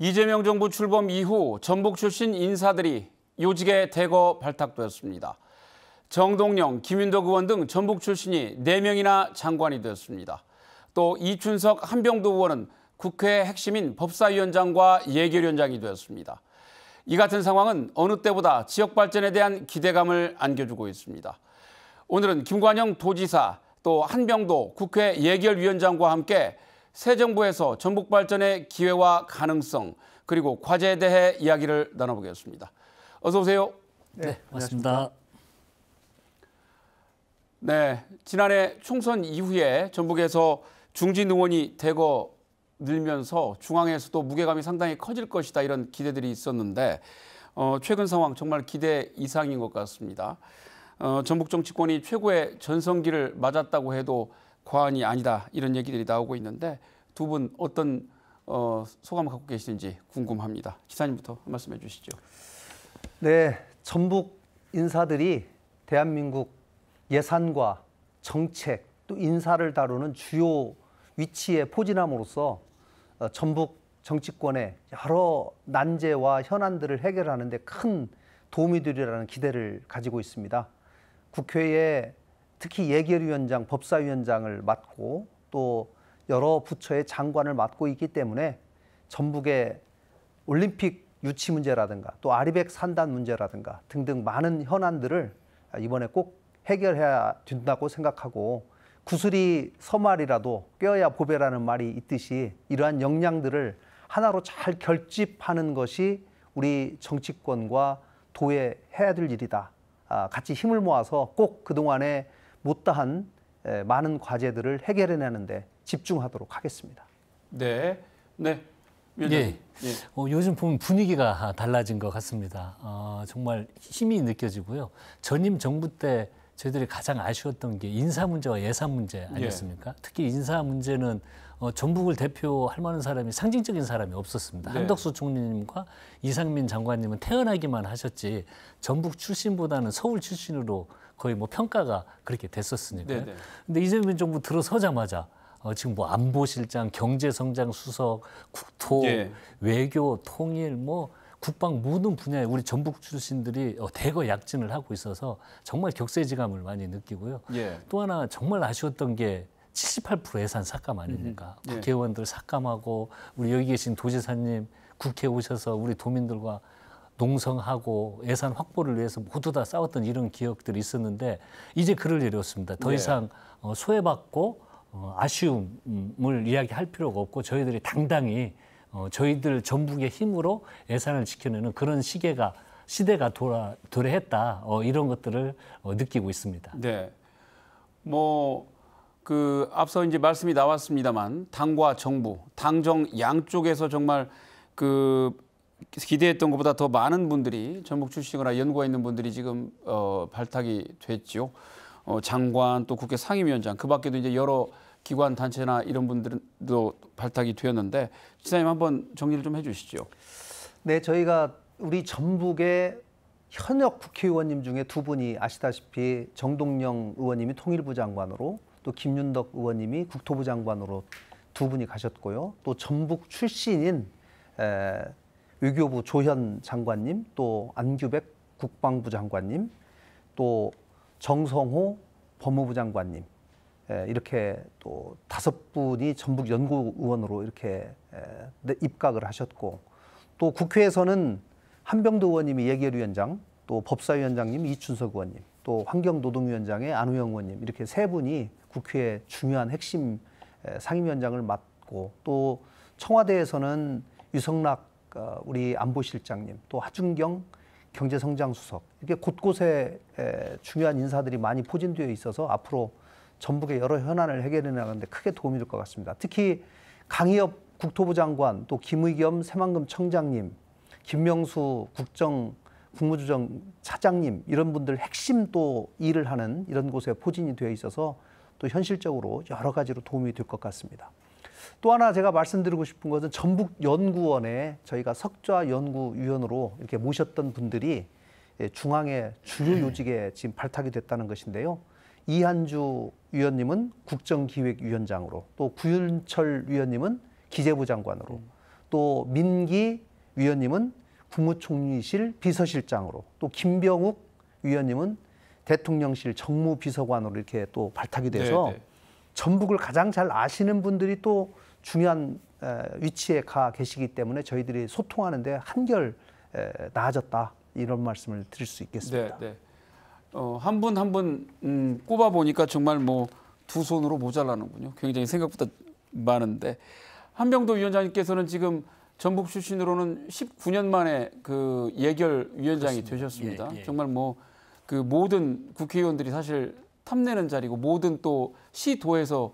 이재명 정부 출범 이후 전북 출신 인사들이 요직에 대거 발탁되었습니다. 정동영, 김윤덕 의원 등 전북 출신이 4명이나 장관이 되었습니다. 또 이춘석, 한병도 의원은 국회 핵심인 법사위원장과 예결위원장이 되었습니다. 이 같은 상황은 어느 때보다 지역 발전에 대한 기대감을 안겨주고 있습니다. 오늘은 김관영 도지사, 또 한병도 국회 예결위원장과 함께 새 정부에서 전북 발전의 기회와 가능성, 그리고 과제에 대해 이야기를 나눠보겠습니다. 어서 오세요. 네, 맞습니다. 네, 지난해 총선 이후에 전북에서 중진 의원이 대거 늘면서 중앙에서도 무게감이 상당히 커질 것이다, 이런 기대들이 있었는데 최근 상황 정말 기대 이상인 것 같습니다. 전북 정치권이 최고의 전성기를 맞았다고 해도 과언이 아니다, 이런 얘기들이 나오고 있는데 두 분 어떤 소감을 갖고 계시는지 궁금합니다. 기사님부터 한 말씀 해주시죠. 네, 전북 인사들이 대한민국 예산과 정책 또 인사를 다루는 주요 위치에 포진함으로써 전북 정치권의 여러 난제와 현안들을 해결하는 데 큰 도움이 되리라는 기대를 가지고 있습니다. 국회에 특히 예결위원장, 법사위원장을 맡고 또 여러 부처의 장관을 맡고 있기 때문에 전북의 올림픽 유치 문제라든가 또 아리백 산단 문제라든가 등등 많은 현안들을 이번에 꼭 해결해야 된다고 생각하고, 구슬이 서말이라도 껴야 보배라는 말이 있듯이 이러한 역량들을 하나로 잘 결집하는 것이 우리 정치권과 도에 해야 될 일이다. 같이 힘을 모아서 꼭 그동안에 못다한 많은 과제들을 해결해내는데 집중하도록 하겠습니다. 네, 네. 예. 요즘 보면 분위기가 달라진 것 같습니다. 정말 힘이 느껴지고요. 전임 정부 때 저희들이 가장 아쉬웠던 게 인사 문제와 예산 문제 아니었습니까? 특히 인사 문제는 전북을 대표할 만한 사람이, 상징적인 사람이 없었습니다. 네. 한덕수 총리님과 이상민 장관님은 태어나기만 하셨지 전북 출신보다는 서울 출신으로 거의 뭐 평가가 그렇게 됐었으니까요. 네. 근데 이재명 정부 들어서자마자 지금 뭐 안보실장, 경제성장 수석, 국토, 외교, 통일, 뭐 국방 모든 분야에 우리 전북 출신들이 대거 약진을 하고 있어서 정말 격세지감을 많이 느끼고요. 또 하나 정말 아쉬웠던 게 78% 예산 삭감 아닙니까? 국회의원들 삭감하고 우리 여기 계신 도지사님 국회에 오셔서 우리 도민들과 농성하고 예산 확보를 위해서 모두 다 싸웠던 이런 기억들이 있었는데 이제 그럴 일이 없습니다. 더 이상 소외받고 아쉬움을 이야기할 필요가 없고 저희들이 당당히 저희들 전북의 힘으로 예산을 지켜내는 그런 시대가 도래했다, 이런 것들을 느끼고 있습니다. 네, 앞서 이제 말씀이 나왔습니다만 당과 정부, 당정 양쪽에서 정말 기대했던 것보다 더 많은 분들이 전북 출신이거나 연구가 있는 분들이 지금 발탁이 됐죠. 장관, 또 국회 상임위원장, 그 밖에도 이제 여러 기관 단체나 이런 분들도 발탁이 되었는데, 지사님 한번 정리를 좀 해주시죠. 네, 저희가 우리 전북의 현역 국회의원님 중에 두 분이 아시다시피 정동영 의원님이 통일부 장관으로, 또 김윤덕 의원님이 국토부 장관으로 두 분이 가셨고요. 또 전북 출신인 외교부 조현 장관님, 또 안규백 국방부 장관님, 또 정성호 법무부 장관님, 이렇게 또 5분이 전북 연구의원으로 이렇게 입각을 하셨고, 또 국회에서는 한병도 의원님이 예결위원장, 또 법사위원장님 이춘석 의원님, 또 환경노동위원장의 안우영 의원님, 이렇게 세 분이 국회의 중요한 핵심 상임위원장을 맡고, 또 청와대에서는 유성락 우리 안보실장님, 또 하준경 경제성장수석, 이렇게 곳곳에 중요한 인사들이 많이 포진되어 있어서 앞으로 전북의 여러 현안을 해결해 나가는데 크게 도움이 될 것 같습니다. 특히 강희엽 국토부 장관, 또 김의겸 새만금 청장님, 김명수 국무조정 차장님, 이런 분들 핵심 또 일을 하는 이런 곳에 포진이 되어 있어서 또 현실적으로 여러 가지로 도움이 될 것 같습니다. 또 하나 제가 말씀드리고 싶은 것은 전북연구원에 저희가 석좌연구위원으로 이렇게 모셨던 분들이 중앙의 주요 요직에 지금 발탁이 됐다는 것인데요. 이한주 위원님은 국정기획위원장으로, 또 구윤철 위원님은 기재부 장관으로, 또 민기 위원님은 국무총리실 비서실장으로, 또 김병욱 위원님은 대통령실 정무비서관으로 이렇게 또 발탁이 돼서 전북을 가장 잘 아시는 분들이 또 중요한 위치에 가 계시기 때문에 저희들이 소통하는데 한결 나아졌다, 이런 말씀을 드릴 수 있겠습니다. 한 분 한 분 꼽아 보니까 정말 뭐 두 손으로 모자라는군요. 굉장히 생각보다 많은데, 한병도 위원장님께서는 지금 전북 출신으로는 19년 만에 그 예결 위원장이 되셨습니다. 정말 뭐 그 모든 국회의원들이 사실 탐내는 자리고, 모든 또 시도에서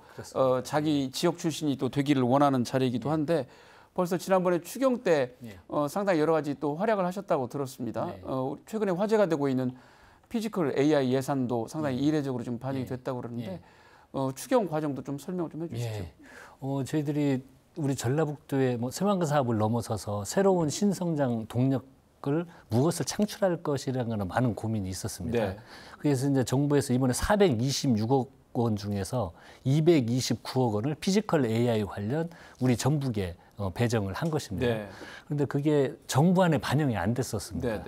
자기 지역 출신이 또 되기를 원하는 자리이기도 한데, 벌써 지난번에 추경 때 상당히 여러 가지 또 활약을 하셨다고 들었습니다. 최근에 화제가 되고 있는 피지컬 AI 예산도 상당히 이례적으로 좀 반영이 됐다고 그러는데 추경 과정도 좀 설명 좀 해주시죠. 저희들이 우리 전라북도의 뭐 새만금 사업을 넘어서서 새로운 신성장 동력을 무엇을 창출할 것이라는 거는 많은 고민이 있었습니다. 그래서 이제 정부에서 이번에 426억 원 중에서 229억 원을 피지컬 AI 관련 우리 전북에 배정을 한 것입니다. 그런데 그게 정부안에 반영이 안 됐었습니다.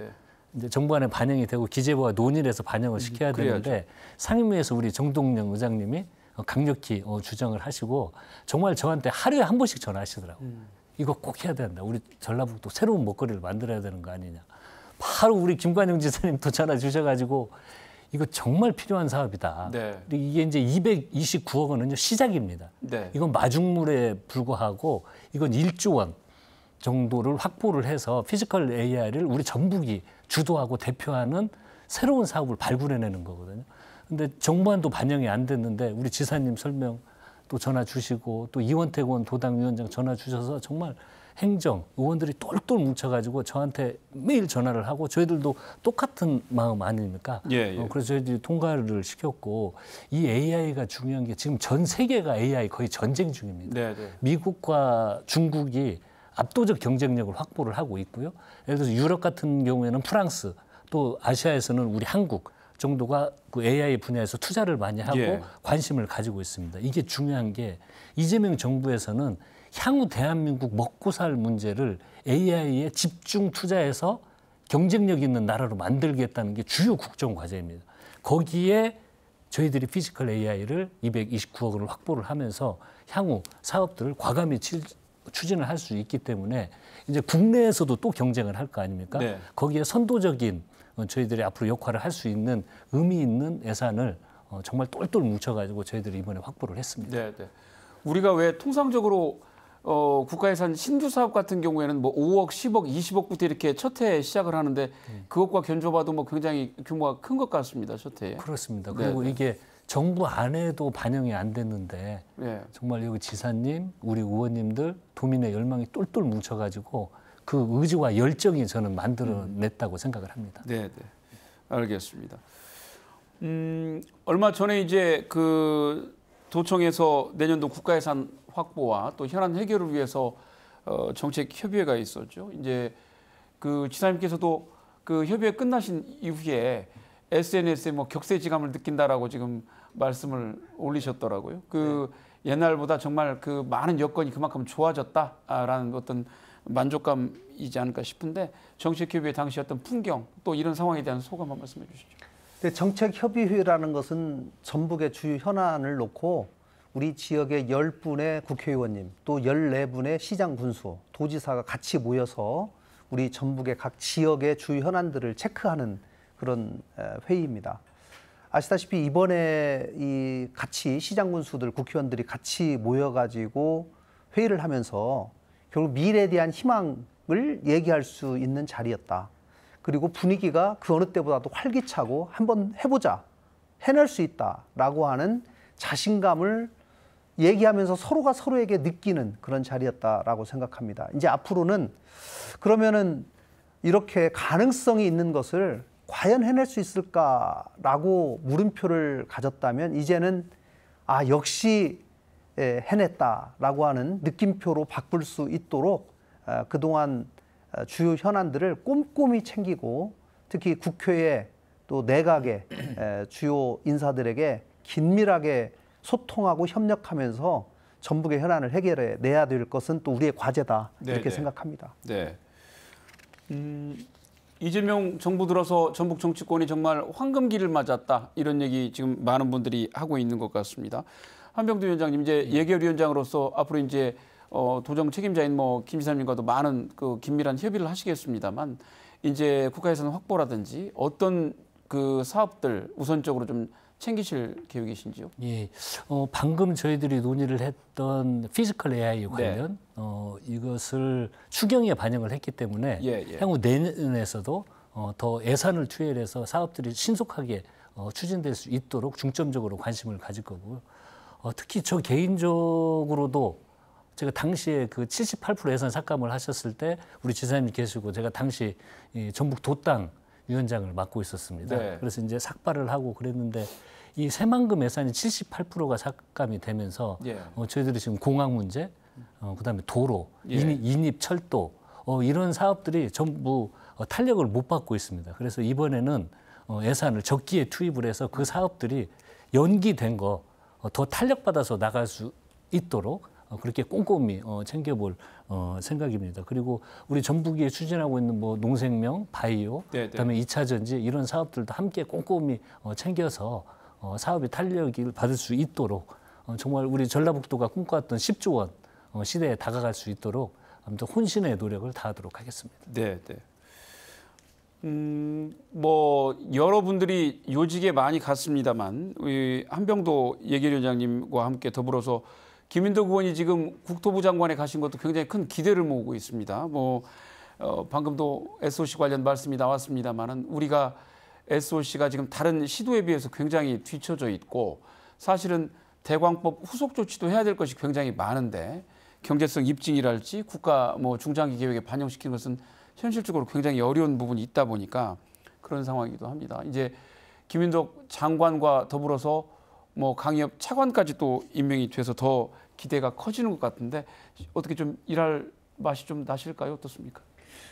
이제 정부안에 반영이 되고 기재부와 논의를 해서 반영을 시켜야 되는데, 상임위에서 우리 정동영 의장님이 강력히 주장을 하시고 정말 저한테 하루에 한 번씩 전화하시더라고요. 이거 꼭 해야 된다. 우리 전라북도 새로운 먹거리를 만들어야 되는 거 아니냐. 바로 우리 김관영 지사님도 전화 주셔가지고 이거 정말 필요한 사업이다. 이게 이제 229억 원은요, 시작입니다. 이건 마중물에 불과하고 이건 1조 원 정도를 확보를 해서 피지컬 AI를 우리 전북이 주도하고 대표하는 새로운 사업을 발굴해내는 거거든요. 근데 정부안도 반영이 안 됐는데 우리 지사님 설명 또 전화 주시고, 또 이원택 의원 도당위원장 전화 주셔서 정말 행정 의원들이 똘똘 뭉쳐가지고 저한테 매일 전화를 하고, 저희들도 똑같은 마음 아닙니까? 그래서 저희들이 통과를 시켰고, 이 AI가 중요한 게 지금 전 세계가 AI 거의 전쟁 중입니다. 미국과 중국이 압도적 경쟁력을 확보를 하고 있고요. 예를 들어서 유럽 같은 경우에는 프랑스, 또 아시아에서는 우리 한국 정도가 그 AI 분야에서 투자를 많이 하고 관심을 가지고 있습니다. 이게 중요한 게, 이재명 정부에서는 향후 대한민국 먹고 살 문제를 AI에 집중 투자해서 경쟁력 있는 나라로 만들겠다는 게 주요 국정 과제입니다. 거기에 저희들이 피지컬 AI를 229억 원을 확보를 하면서 향후 사업들을 과감히 추진을 할 수 있기 때문에 이제 국내에서도 또 경쟁을 할 거 아닙니까? 거기에 선도적인 저희들이 앞으로 역할을 할 수 있는 의미 있는 예산을 정말 똘똘 뭉쳐가지고 저희들이 이번에 확보를 했습니다. 우리가 왜 통상적으로 국가예산 신규 사업 같은 경우에는 뭐 5억, 10억, 20억부터 이렇게 첫 해에 시작을 하는데, 그것과 견줘봐도 뭐 굉장히 규모가 큰 것 같습니다. 첫 해에. 그렇습니다. 그리고 이게 정부 안에도 반영이 안 됐는데 정말 여기 지사님, 우리 의원님들 도민의 열망이 똘똘 뭉쳐가지고 그 의지와 열정이 저는 만들어냈다고 생각을 합니다. 알겠습니다. 얼마 전에 이제 그 도청에서 내년도 국가예산 확보와 또 현안 해결을 위해서 정책 협의회가 있었죠. 이제 그 지사님께서도 그 협의회 끝나신 이후에 SNS에 뭐 격세지감을 느낀다라고 지금 말씀을 올리셨더라고요. 그 옛날보다 정말 그 많은 여건이 그만큼 좋아졌다라는 어떤 만족감이지 않을까 싶은데, 정책협의회 당시 어떤 풍경, 또 이런 상황에 대한 소감 한 말씀해 주시죠. 정책협의회라는 것은 전북의 주요 현안을 놓고 우리 지역의 10분의 국회의원님, 또 14분의 시장 군수, 도지사가 같이 모여서 우리 전북의 각 지역의 주요 현안들을 체크하는 그런 회의입니다. 아시다시피 이번에 이 같이 시장 군수들, 국회의원들이 같이 모여가지고 회의를 하면서 결국 미래에 대한 희망을 얘기할 수 있는 자리였다. 그리고 분위기가 그 어느 때보다도 활기차고 한번 해보자, 해낼 수 있다라고 하는 자신감을 얘기하면서 서로가 서로에게 느끼는 그런 자리였다라고 생각합니다. 이제 앞으로는 그러면은 이렇게 가능성이 있는 것을 과연 해낼 수 있을까라고 물음표를 가졌다면, 이제는 역시 해냈다라고 하는 느낌표로 바꿀 수 있도록 그동안 주요 현안들을 꼼꼼히 챙기고, 특히 국회에 또 내각의 주요 인사들에게 긴밀하게 소통하고 협력하면서 전북의 현안을 해결해 내야 될 것은 또 우리의 과제다 이렇게 생각합니다. 네. 이재명 정부 들어서 전북 정치권이 정말 황금기를 맞았다 이런 얘기 지금 많은 분들이 하고 있는 것 같습니다. 한병두 위원장님 이제 예결위원장으로서 앞으로 이제 도정 책임자인 김 지사님과도 많은 그 긴밀한 협의를 하시겠습니다만 이제 국가예산 확보라든지 어떤 그 사업들 우선적으로 좀 챙기실 계획이신지요? 예, 방금 저희들이 논의를 했던 피지컬 AI 관련 이것을 추경에 반영을 했기 때문에 향후 내년에서도 더 예산을 투여해서 사업들이 신속하게 추진될 수 있도록 중점적으로 관심을 가질 거고요. 특히 저 개인적으로도 제가 당시에 그 78% 예산 삭감을 하셨을 때 우리 지사님 계시고 제가 당시 전북 도당 위원장을 맡고 있었습니다. 그래서 이제 삭발을 하고 그랬는데 이 새만금 예산이 78%가 삭감이 되면서 저희들이 지금 공항 문제, 그다음에 도로, 인입 철도 이런 사업들이 전부 탄력을 못 받고 있습니다. 그래서 이번에는 예산을 적기에 투입을 해서 그 사업들이 연기된 거 더 탄력받아서 나갈 수 있도록 그렇게 꼼꼼히 챙겨볼 생각입니다. 그리고 우리 전북이 추진하고 있는 농생명, 바이오, 그다음에 2차 전지 이런 사업들도 함께 꼼꼼히 챙겨서 사업이 탄력을 받을 수 있도록 정말 우리 전라북도가 꿈꿔왔던 10조 원 시대에 다가갈 수 있도록 아무튼 혼신의 노력을 다하도록 하겠습니다. 네, 네. 여러분들이 요직에 많이 갔습니다만 우리 한병도 예결위원장님과 함께 더불어서 김윤덕 의원이 지금 국토부 장관에 가신 것도 굉장히 큰 기대를 모으고 있습니다. 방금도 SOC 관련 말씀이 나왔습니다만은 우리가 SOC가 지금 다른 시도에 비해서 굉장히 뒤처져 있고 사실은 대광법 후속 조치도 해야 될 것이 굉장히 많은데 경제성 입증이랄지 국가 중장기 계획에 반영시키는 것은 현실적으로 굉장히 어려운 부분이 있다 보니까 그런 상황이기도 합니다. 이제 김윤덕 장관과 더불어서 강의업 차관까지 또 임명이 돼서 더 기대가 커지는 것 같은데 어떻게 좀 일할 맛이 좀 나실까요? 어떻습니까?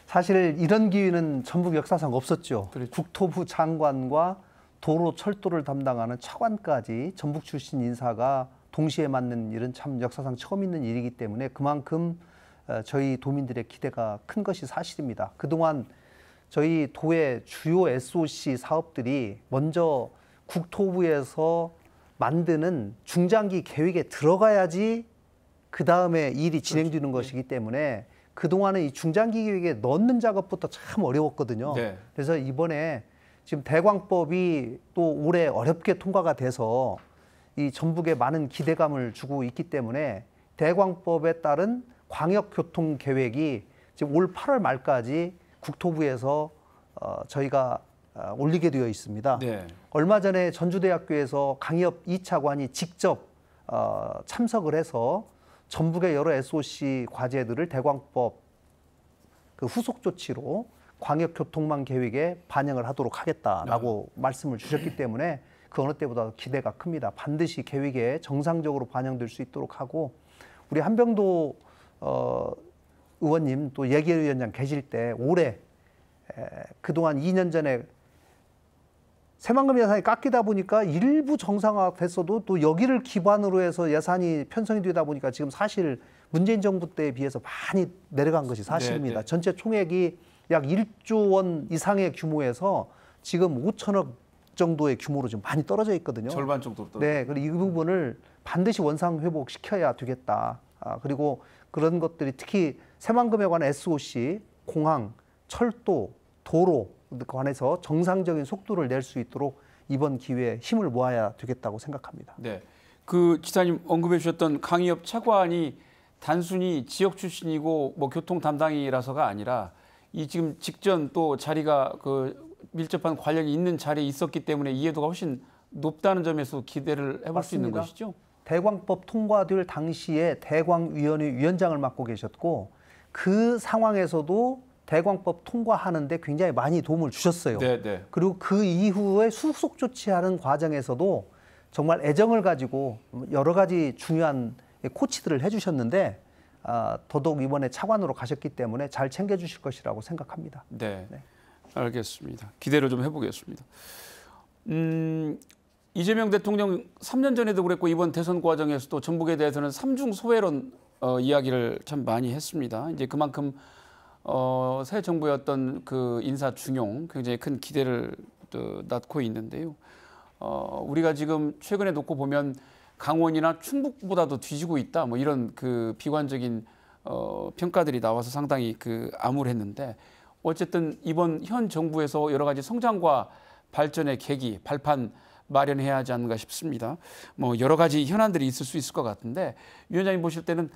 사실 이런 기회는 전북 역사상 없었죠. 그렇죠. 국토부 장관과 도로 철도를 담당하는 차관까지 전북 출신 인사가 동시에 맡는 일은 참 역사상 처음 있는 일이기 때문에 그만큼 저희 도민들의 기대가 큰 것이 사실입니다. 그동안 저희 도의 주요 SOC 사업들이 먼저 국토부에서 만드는 중장기 계획에 들어가야지 그 다음에 일이 진행되는 것이기 때문에 그동안은 이 중장기 계획에 넣는 작업부터 참 어려웠거든요. 그래서 이번에 지금 대광법이 또 올해 어렵게 통과가 돼서 이 전북에 많은 기대감을 주고 있기 때문에 대광법에 따른 광역교통계획이 지금 올 8월 말까지 국토부에서 저희가 올리게 되어 있습니다. 얼마 전에 전주대학교에서 강의업 2차관이 직접 참석을 해서 전북의 여러 SOC 과제들을 대광법 그 후속 조치로 광역교통망 계획에 반영을 하도록 하겠다라고 말씀을 주셨기 때문에 그 어느 때보다 기대가 큽니다. 반드시 계획에 정상적으로 반영될 수 있도록 하고 우리 한병도 의원님 또 예결위원장 계실 때 올해 그동안 2년 전에 새만금 예산이 깎이다 보니까 일부 정상화됐어도 또 여기를 기반으로 해서 예산이 편성이 되다 보니까 지금 사실 문재인 정부 때에 비해서 많이 내려간 것이 사실입니다. 전체 총액이 약 1조 원 이상의 규모에서 지금 5천억 정도의 규모로 좀 많이 떨어져 있거든요. 절반 정도로 떨어져. 네, 그리고 이 부분을 반드시 원상 회복시켜야 되겠다. 그리고 그런 것들이 특히 새만금에 관한 SOC, 공항, 철도, 도로 관해서 정상적인 속도를 낼 수 있도록 이번 기회에 힘을 모아야 되겠다고 생각합니다. 네, 그 지사님 언급해 주셨던 강의업 차관이 단순히 지역 출신이고 교통 담당이라서가 아니라 이 지금 직전 또 자리가 그 밀접한 관련이 있는 자리에 있었기 때문에 이해도가 훨씬 높다는 점에서 기대를 해볼 수 있는 것이죠. 대광법 통과될 당시에 대광위원회 위원장을 맡고 계셨고 그 상황에서도 대광법 통과하는데 굉장히 많이 도움을 주셨어요. 그리고 그 이후에 수속 조치하는 과정에서도 정말 애정을 가지고 여러 가지 중요한 코치들을 해주셨는데 더더욱 이번에 차관으로 가셨기 때문에 잘 챙겨주실 것이라고 생각합니다. 네. 알겠습니다. 기대를 좀 해보겠습니다. 이재명 대통령 3년 전에도 그랬고 이번 대선 과정에서도 전북에 대해서는 삼중 소외론 이야기를 참 많이 했습니다. 이제 그만큼 새 정부의 어떤 그 인사 중용 굉장히 큰 기대를 낳고 있는데요. 우리가 지금 최근에 놓고 보면 강원이나 충북보다도 뒤지고 있다. 뭐 이런 그 비관적인 평가들이 나와서 상당히 그 암울했는데 어쨌든 이번 현 정부에서 여러 가지 성장과 발전의 계기, 발판 마련해야 하지 않는가 싶습니다. 뭐 여러 가지 현안들이 있을 수 있을 것 같은데 위원장님 보실 때는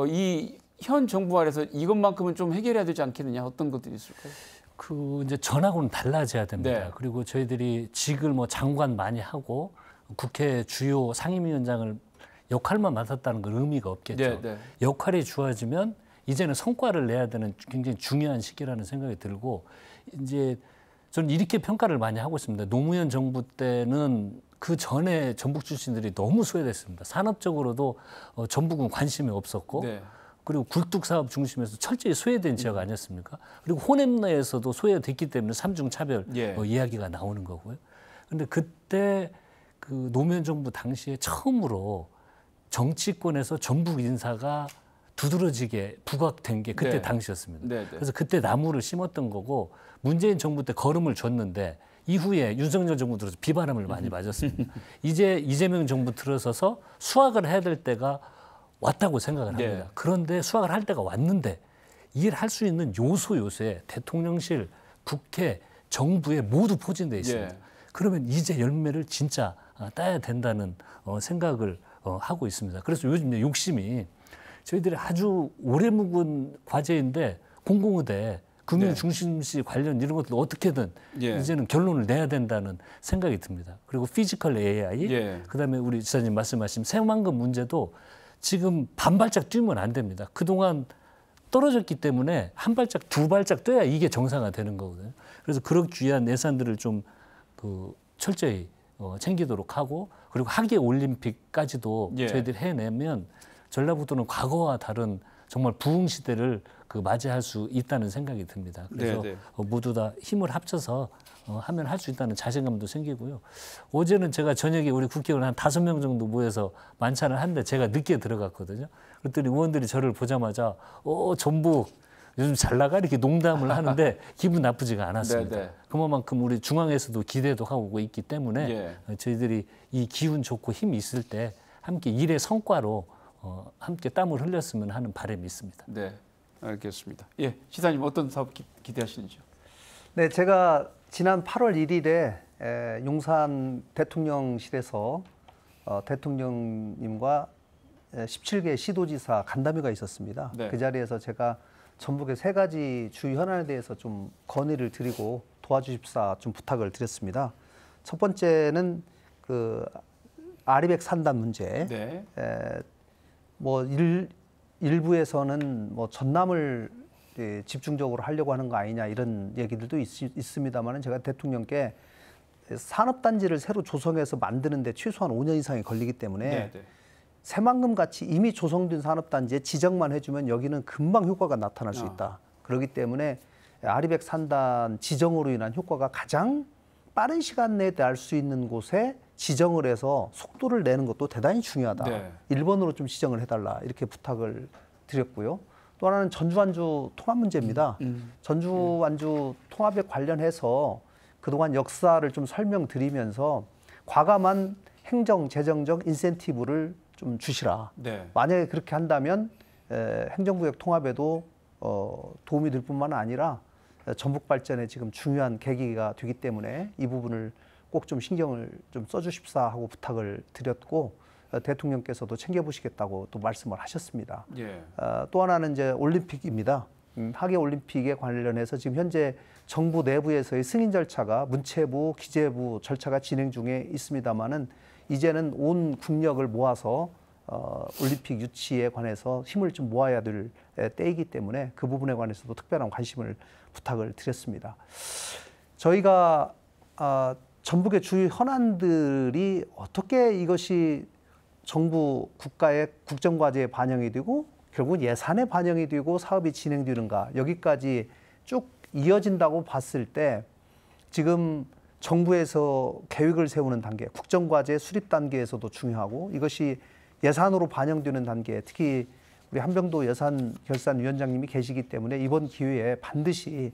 이 현 정부 아래서 이것만큼은 좀 해결해야 되지 않겠느냐 어떤 것들이 있을까요? 그 이제 전하고는 달라져야 됩니다. 네. 그리고 저희들이 직을 뭐 장관 많이 하고 국회 주요 상임위원장을 역할만 맡았다는 건 의미가 없겠죠. 네, 네. 역할이 주어지면 이제는 성과를 내야 되는 굉장히 중요한 시기라는 생각이 들고 이제 저는 이렇게 평가를 많이 하고 있습니다. 노무현 정부 때는 그 전에 전북 출신들이 너무 소외됐습니다. 산업적으로도 전북은 관심이 없었고 네. 그리고 굴뚝 사업 중심에서 철저히 소외된 지역 아니었습니까? 그리고 호남 내에서도 소외됐기 때문에 삼중 차별 예. 이야기가 나오는 거고요. 그런데 그때 그 노무현 정부 당시에 처음으로 정치권에서 전북 인사가 두드러지게 부각된 게 그때 네. 당시였습니다. 네, 네. 그래서 그때 나무를 심었던 거고 문재인 정부 때 걸음을 줬는데 이후에 윤석열 정부 들어서 비바람을 많이 맞았습니다. 이제 이재명 정부 들어서서 수확을 해야 될 때가 왔다고 생각을 합니다. 네. 그런데 수확을 할 때가 왔는데 일할 수 있는 요소에 대통령실, 국회, 정부에 모두 포진되어 있습니다. 네. 그러면 이제 열매를 진짜 따야 된다는 생각을 하고 있습니다. 그래서 요즘 욕심이 저희들이 아주 오래 묵은 과제인데 공공의대, 금융중심시 관련 이런 것도 어떻게든 예. 이제는 결론을 내야 된다는 생각이 듭니다. 그리고 피지컬 AI, 예. 그다음에 우리 지사님 말씀하신 새만금 문제도 지금 반발짝 뛰면 안 됩니다. 그동안 떨어졌기 때문에 한 발짝, 두 발짝 뛰어야 이게 정상화되는 거거든요. 그래서 그렇기 위한 예산들을 좀 철저히 챙기도록 하고 그리고 하계 올림픽까지도 예. 저희들이 해내면 전라북도는 과거와 다른 정말 부흥 시대를 맞이할 수 있다는 생각이 듭니다. 그래서 네, 네. 모두 다 힘을 합쳐서 하면 할 수 있다는 자신감도 생기고요. 어제는 제가 저녁에 우리 국회의원 한 5명 정도 모여서 만찬을 하는데 제가 늦게 들어갔거든요. 그랬더니 의원들이 저를 보자마자 전북 요즘 잘 나가 이렇게 농담을 하는데 기분 나쁘지가 않았습니다. 네, 네. 그만큼 우리 중앙에서도 기대도 하고 있기 때문에 저희들이 이 기운 좋고 힘이 있을 때 함께 일의 성과로 함께 땀을 흘렸으면 하는 바람이 있습니다. 네, 알겠습니다. 예, 시사님 어떤 사업 기대하시는지요? 네, 제가 지난 8월 1일에 용산 대통령실에서 대통령님과 17개 시도지사 간담회가 있었습니다. 네. 그 자리에서 제가 전북의 3가지 주요 현안에 대해서 좀 건의를 드리고 도와주십사 좀 부탁을 드렸습니다. 첫 번째는 그 아리백 산단 문제. 네. 뭐 일부에서는 뭐 전남을 집중적으로 하려고 하는 거 아니냐 이런 얘기들도 있습니다만은 제가 대통령께 산업단지를 새로 조성해서 만드는데 최소한 5년 이상이 걸리기 때문에 네, 네. 새만금 같이 이미 조성된 산업단지에 지정만 해주면 여기는 금방 효과가 나타날 수 있다. 그렇기 때문에 아리백 산단 지정으로 인한 효과가 가장 빠른 시간 내에 날 수 있는 곳에 지정을 해서 속도를 내는 것도 대단히 중요하다. 네. 1번으로 좀 지정을 해달라 이렇게 부탁을 드렸고요. 또 하나는 전주 완주 통합 문제입니다. 전주 완주 통합에 관련해서 그동안 역사를 좀 설명드리면서 과감한 행정 재정적 인센티브를 좀 주시라. 네. 만약에 그렇게 한다면 행정구역 통합에도 도움이 될 뿐만 아니라 전북 발전에 지금 중요한 계기가 되기 때문에 이 부분을 꼭 좀 신경을 좀 써주십사 하고 부탁을 드렸고 대통령께서도 챙겨보시겠다고 또 말씀을 하셨습니다. 예. 또 하나는 이제 올림픽입니다. 하계 올림픽에 관련해서 지금 현재 정부 내부에서의 승인 절차가 문체부, 기재부 절차가 진행 중에 있습니다만은 이제는 온 국력을 모아서 올림픽 유치에 관해서 힘을 좀 모아야 될 때이기 때문에 그 부분에 관해서도 특별한 관심을 부탁을 드렸습니다. 저희가 전북의 주요 현안들이 어떻게 이것이 정부 국가의 국정과제에 반영이 되고 결국은 예산에 반영이 되고 사업이 진행되는가 여기까지 쭉 이어진다고 봤을 때 지금 정부에서 계획을 세우는 단계, 국정과제 수립 단계에서도 중요하고 이것이 예산으로 반영되는 단계, 특히 우리 한병도 예산결산위원장님이 계시기 때문에 이번 기회에 반드시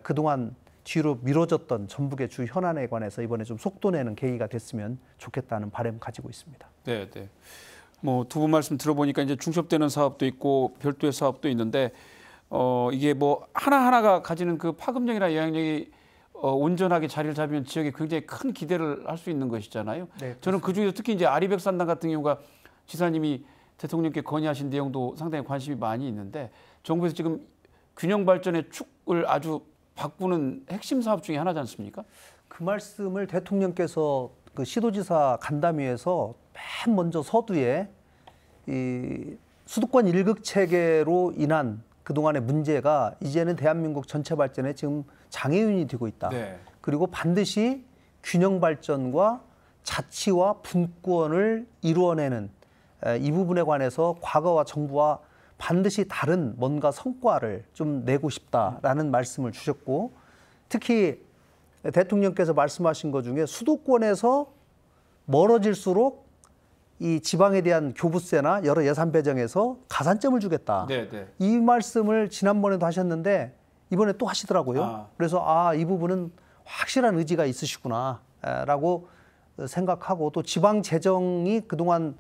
그동안 뒤로 미뤄졌던 전북의 주 현안에 관해서 이번에 좀 속도내는 계기가 됐으면 좋겠다는 바람 가지고 있습니다. 네, 네. 뭐 두 분 말씀 들어보니까 이제 중첩되는 사업도 있고 별도의 사업도 있는데 이게 뭐 하나하나가 가지는 그 파급력이나 영향력이 온전하게 자리를 잡으면 지역에 굉장히 큰 기대를 할 수 있는 것이잖아요. 네, 저는 그중에서 특히 이제 아리백산당 같은 경우가 지사님이 대통령께 건의하신 내용도 상당히 관심이 많이 있는데 정부에서 지금 균형 발전의 축을 아주 바꾸는 핵심 사업 중에 하나지 않습니까? 그 말씀을 대통령께서 그 시도지사 간담회에서 맨 먼저 서두에 이 수도권 일극 체계로 인한 그동안의 문제가 이제는 대한민국 전체 발전에 지금 장애인이 되고 있다. 네. 그리고 반드시 균형 발전과 자치와 분권을 이루어내는 이 부분에 관해서 과거와 정부와 반드시 다른 뭔가 성과를 좀 내고 싶다라는 말씀을 주셨고 특히 대통령께서 말씀하신 것 중에 수도권에서 멀어질수록 이 지방에 대한 교부세나 여러 예산 배정에서 가산점을 주겠다. 네, 네. 이 말씀을 지난번에도 하셨는데 이번에 또 하시더라고요. 그래서 이 부분은 확실한 의지가 있으시구나라고 생각하고 또 지방 재정이 그동안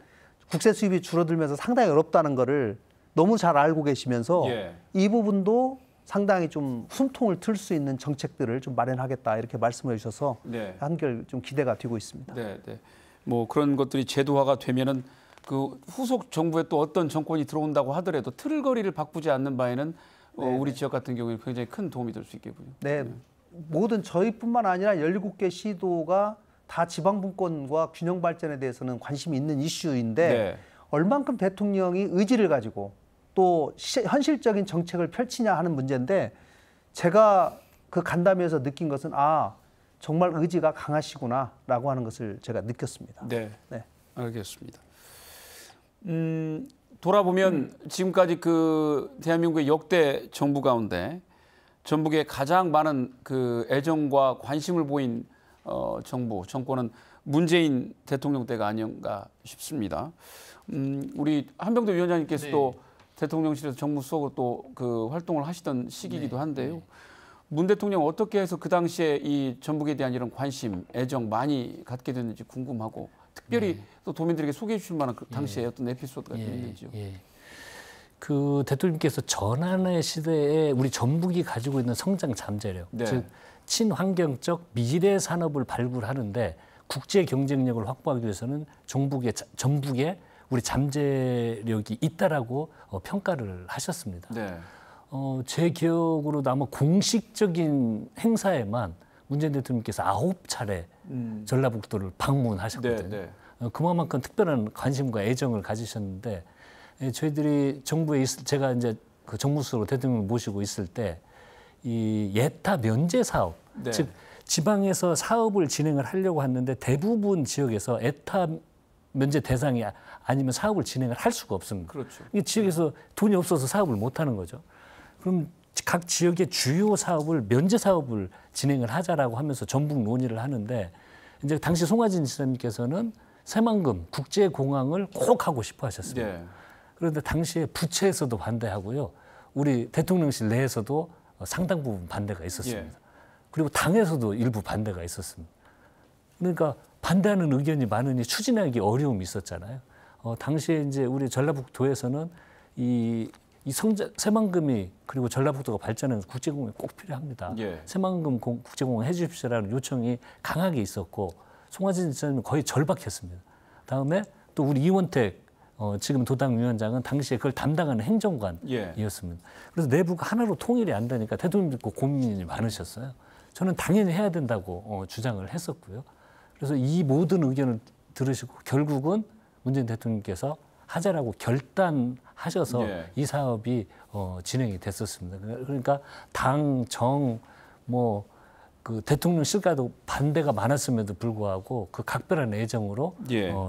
국세 수입이 줄어들면서 상당히 어렵다는 거를 너무 잘 알고 계시면서 이 부분도 상당히 좀 숨통을 틀 수 있는 정책들을 좀 마련하겠다 이렇게 말씀해 주셔서 한결 좀 기대가 되고 있습니다. 네, 네. 뭐 그런 것들이 제도화가 되면은 그 후속 정부에 또 어떤 정권이 들어온다고 하더라도 틀거리를 바꾸지 않는 바에는 우리 지역 같은 경우에 굉장히 큰 도움이 될 수 있겠군요. 네, 모든 저희뿐만 아니라 17개 시도가 다 지방분권과 균형 발전에 대해서는 관심이 있는 이슈인데 얼만큼 대통령이 의지를 가지고 또 현실적인 정책을 펼치냐 하는 문제인데 제가 그 간담회에서 느낀 것은 정말 의지가 강하시구나라고 하는 것을 제가 느꼈습니다. 네, 네. 알겠습니다. 돌아보면 지금까지 그 대한민국의 역대 정부 가운데 전북에 가장 많은 그 애정과 관심을 보인 정권은 문재인 대통령 때가 아닌가 싶습니다. 우리 한병도 위원장님께서도 대통령실에서 정무수석으로 또 그 활동을 하시던 시기이기도 한데요. 문 대통령 어떻게 해서 그 당시에 이 전북에 대한 이런 관심, 애정 많이 갖게 됐는지 궁금하고 특별히 또 도민들에게 소개해 주실 만한 그 당시에 어떤 에피소드가 있는지요. 그 대통령께서 전환의 시대에 우리 전북이 가지고 있는 성장 잠재력, 즉 친환경적 미래 산업을 발굴하는데 국제 경쟁력을 확보하기 위해서는 전북에 우리 잠재력이 있다라고 평가를 하셨습니다. 제 기억으로도 아마 공식적인 행사에만 문재인 대통령께서 9차례 전라북도를 방문하셨거든요. 그만큼 특별한 관심과 애정을 가지셨는데 저희들이 정부에 제가 이제 그 정무수석으로 대통령을 모시고 있을 때 이 예타 면제 사업, 즉 지방에서 사업을 진행을 하려고 했는데 대부분 지역에서 예타 면제 대상이 아니면 사업을 진행을 할 수가 없습니다. 그렇죠. 이 지역에서 돈이 없어서 사업을 못 하는 거죠. 그럼 각 지역의 주요 사업을 면제 사업을 진행을 하자라고 하면서 전북 논의를 하는데 이제 당시 송하진 지사님께서는 새만금 국제공항을 꼭 하고 싶어 하셨습니다. 그런데 당시에 부처에서도 반대하고요. 우리 대통령실 내에서도 상당 부분 반대가 있었습니다. 그리고 당에서도 일부 반대가 있었습니다. 그러니까 반대하는 의견이 많으니 추진하기 어려움이 있었잖아요. 당시에 이제 우리 전라북도에서는 이 새만금이 그리고 전라북도가 발전해서 국제공항이 꼭 필요합니다. 새만금 국제공항 해주십시오라는 요청이 강하게 있었고 송하진 지사님은 거의 절박했습니다. 다음에 또 우리 이원택 지금 도당위원장은 당시에 그걸 담당하는 행정관이었습니다. 그래서 내부가 하나로 통일이 안 되니까 대통령 믿고 고민이 많으셨어요. 저는 당연히 해야 된다고 주장을 했었고요. 그래서 이 모든 의견을 들으시고 결국은 문재인 대통령께서 하자라고 결단하셔서 이 사업이 진행이 됐었습니다. 그러니까 당, 정, 그 대통령실과도 반대가 많았음에도 불구하고 그 각별한 애정으로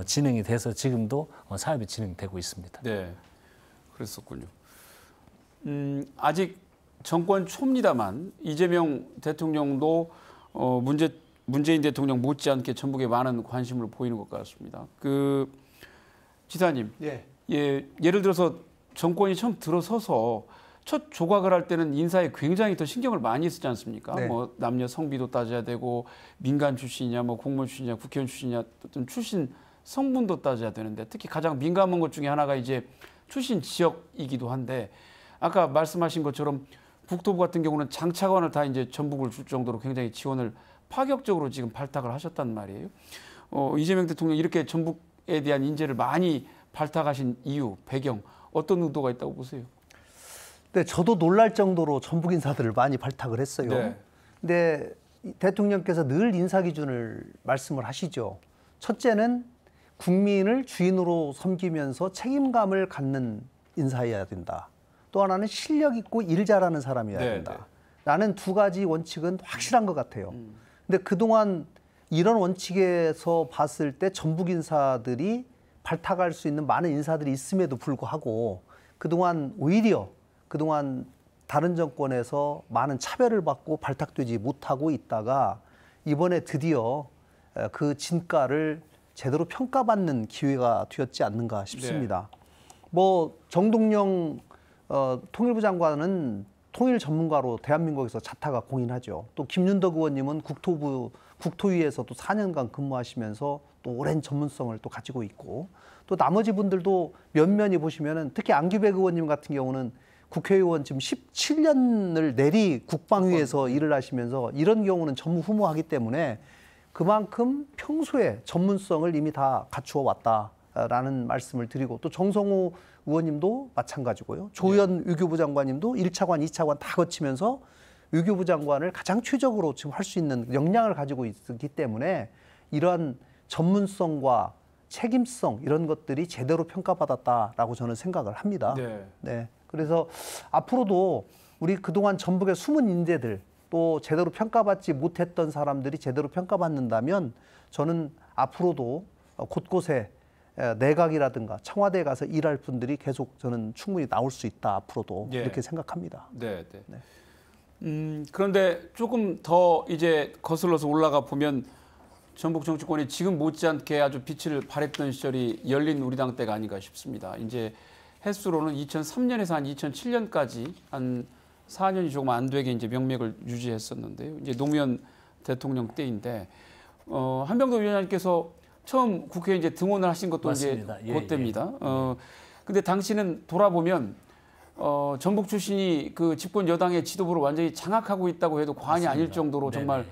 진행이 돼서 지금도 사업이 진행되고 있습니다. 네, 그랬었군요. 아직 정권 초입니다만 이재명 대통령도 문재인 대통령 못지않게 전북에 많은 관심을 보이는 것 같습니다. 그 지사님, 예. 예를 들어서 정권이 처음 들어서서 첫 조각을 할 때는 인사에 굉장히 더 신경을 많이 쓰지 않습니까? 네. 뭐 남녀 성비도 따져야 되고 민간 출신이냐, 뭐 공무원 출신이냐, 국회의원 출신이냐, 어떤 출신 성분도 따져야 되는데 특히 가장 민감한 것 중에 하나가 이제 출신 지역이기도 한데 아까 말씀하신 것처럼 국토부 같은 경우는 장차관을 다 이제 전북을 줄 정도로 굉장히 지원을 파격적으로 지금 발탁을 하셨단 말이에요. 이재명 대통령 이렇게 전북에 대한 인재를 많이 발탁하신 이유, 배경 어떤 의도가 있다고 보세요? 네, 저도 놀랄 정도로 전북 인사들을 많이 발탁을 했어요. 네. 근데 대통령께서 늘 인사 기준을 말씀을 하시죠. 첫째는 국민을 주인으로 섬기면서 책임감을 갖는 인사여야 된다. 또 하나는 실력 있고 일 잘하는 사람이어야 된다. 네. 라는 두 가지 원칙은 확실한 것 같아요. 근데 그동안 이런 원칙에서 봤을 때 전북 인사들이 발탁할 수 있는 많은 인사들이 있음에도 불구하고 그동안 오히려 다른 정권에서 많은 차별을 받고 발탁되지 못하고 있다가 이번에 드디어 그 진가를 제대로 평가받는 기회가 되었지 않는가 싶습니다. 뭐 정동영 통일부 장관은 통일 전문가로 대한민국에서 자타가 공인하죠. 또 김윤덕 의원님은 국토위에서도 4년간 근무하시면서 또 오랜 전문성을 또 가지고 있고 또 나머지 분들도 면면히 보시면은 특히 안규백 의원님 같은 경우는 국회의원 지금 17년을 내리 국방위에서 일을 하시면서 이런 경우는 전무후무하기 때문에 그만큼 평소에 전문성을 이미 다 갖추어 왔다라는 말씀을 드리고 또 정성호 의원님도 마찬가지고요. 조현 외교부 장관님도 1차관, 2차관 다 거치면서 외교부 장관을 가장 최적으로 지금 할 수 있는 역량을 가지고 있기 때문에 이러한 전문성과 책임성 이런 것들이 제대로 평가받았다라고 저는 생각을 합니다. 네. 그래서 앞으로도 우리 그동안 전북의 숨은 인재들 또 제대로 평가받지 못했던 사람들이 제대로 평가받는다면 저는 앞으로도 곳곳에 내각이라든가 청와대에 가서 일할 분들이 계속 저는 충분히 나올 수 있다 앞으로도 이렇게 생각합니다. 네. 그런데 조금 더 이제 거슬러서 올라가 보면 전북 정치권이 지금 못지않게 아주 빛을 발했던 시절이 열린 우리당 때가 아닌가 싶습니다. 이제 횟수로는 2003년에서 한 2007년까지 한 4년이 조금 안 되게 이제 명맥을 유지했었는데요. 이제 노무현 대통령 때인데 한병도 위원장님께서 처음 국회에 이제 등원을 하신 것도 맞습니다. 이제 그때입니다. 근데 당시는 돌아보면 전북 출신이 그 집권 여당의 지도부를 완전히 장악하고 있다고 해도 과언이 맞습니다. 아닐 정도로 정말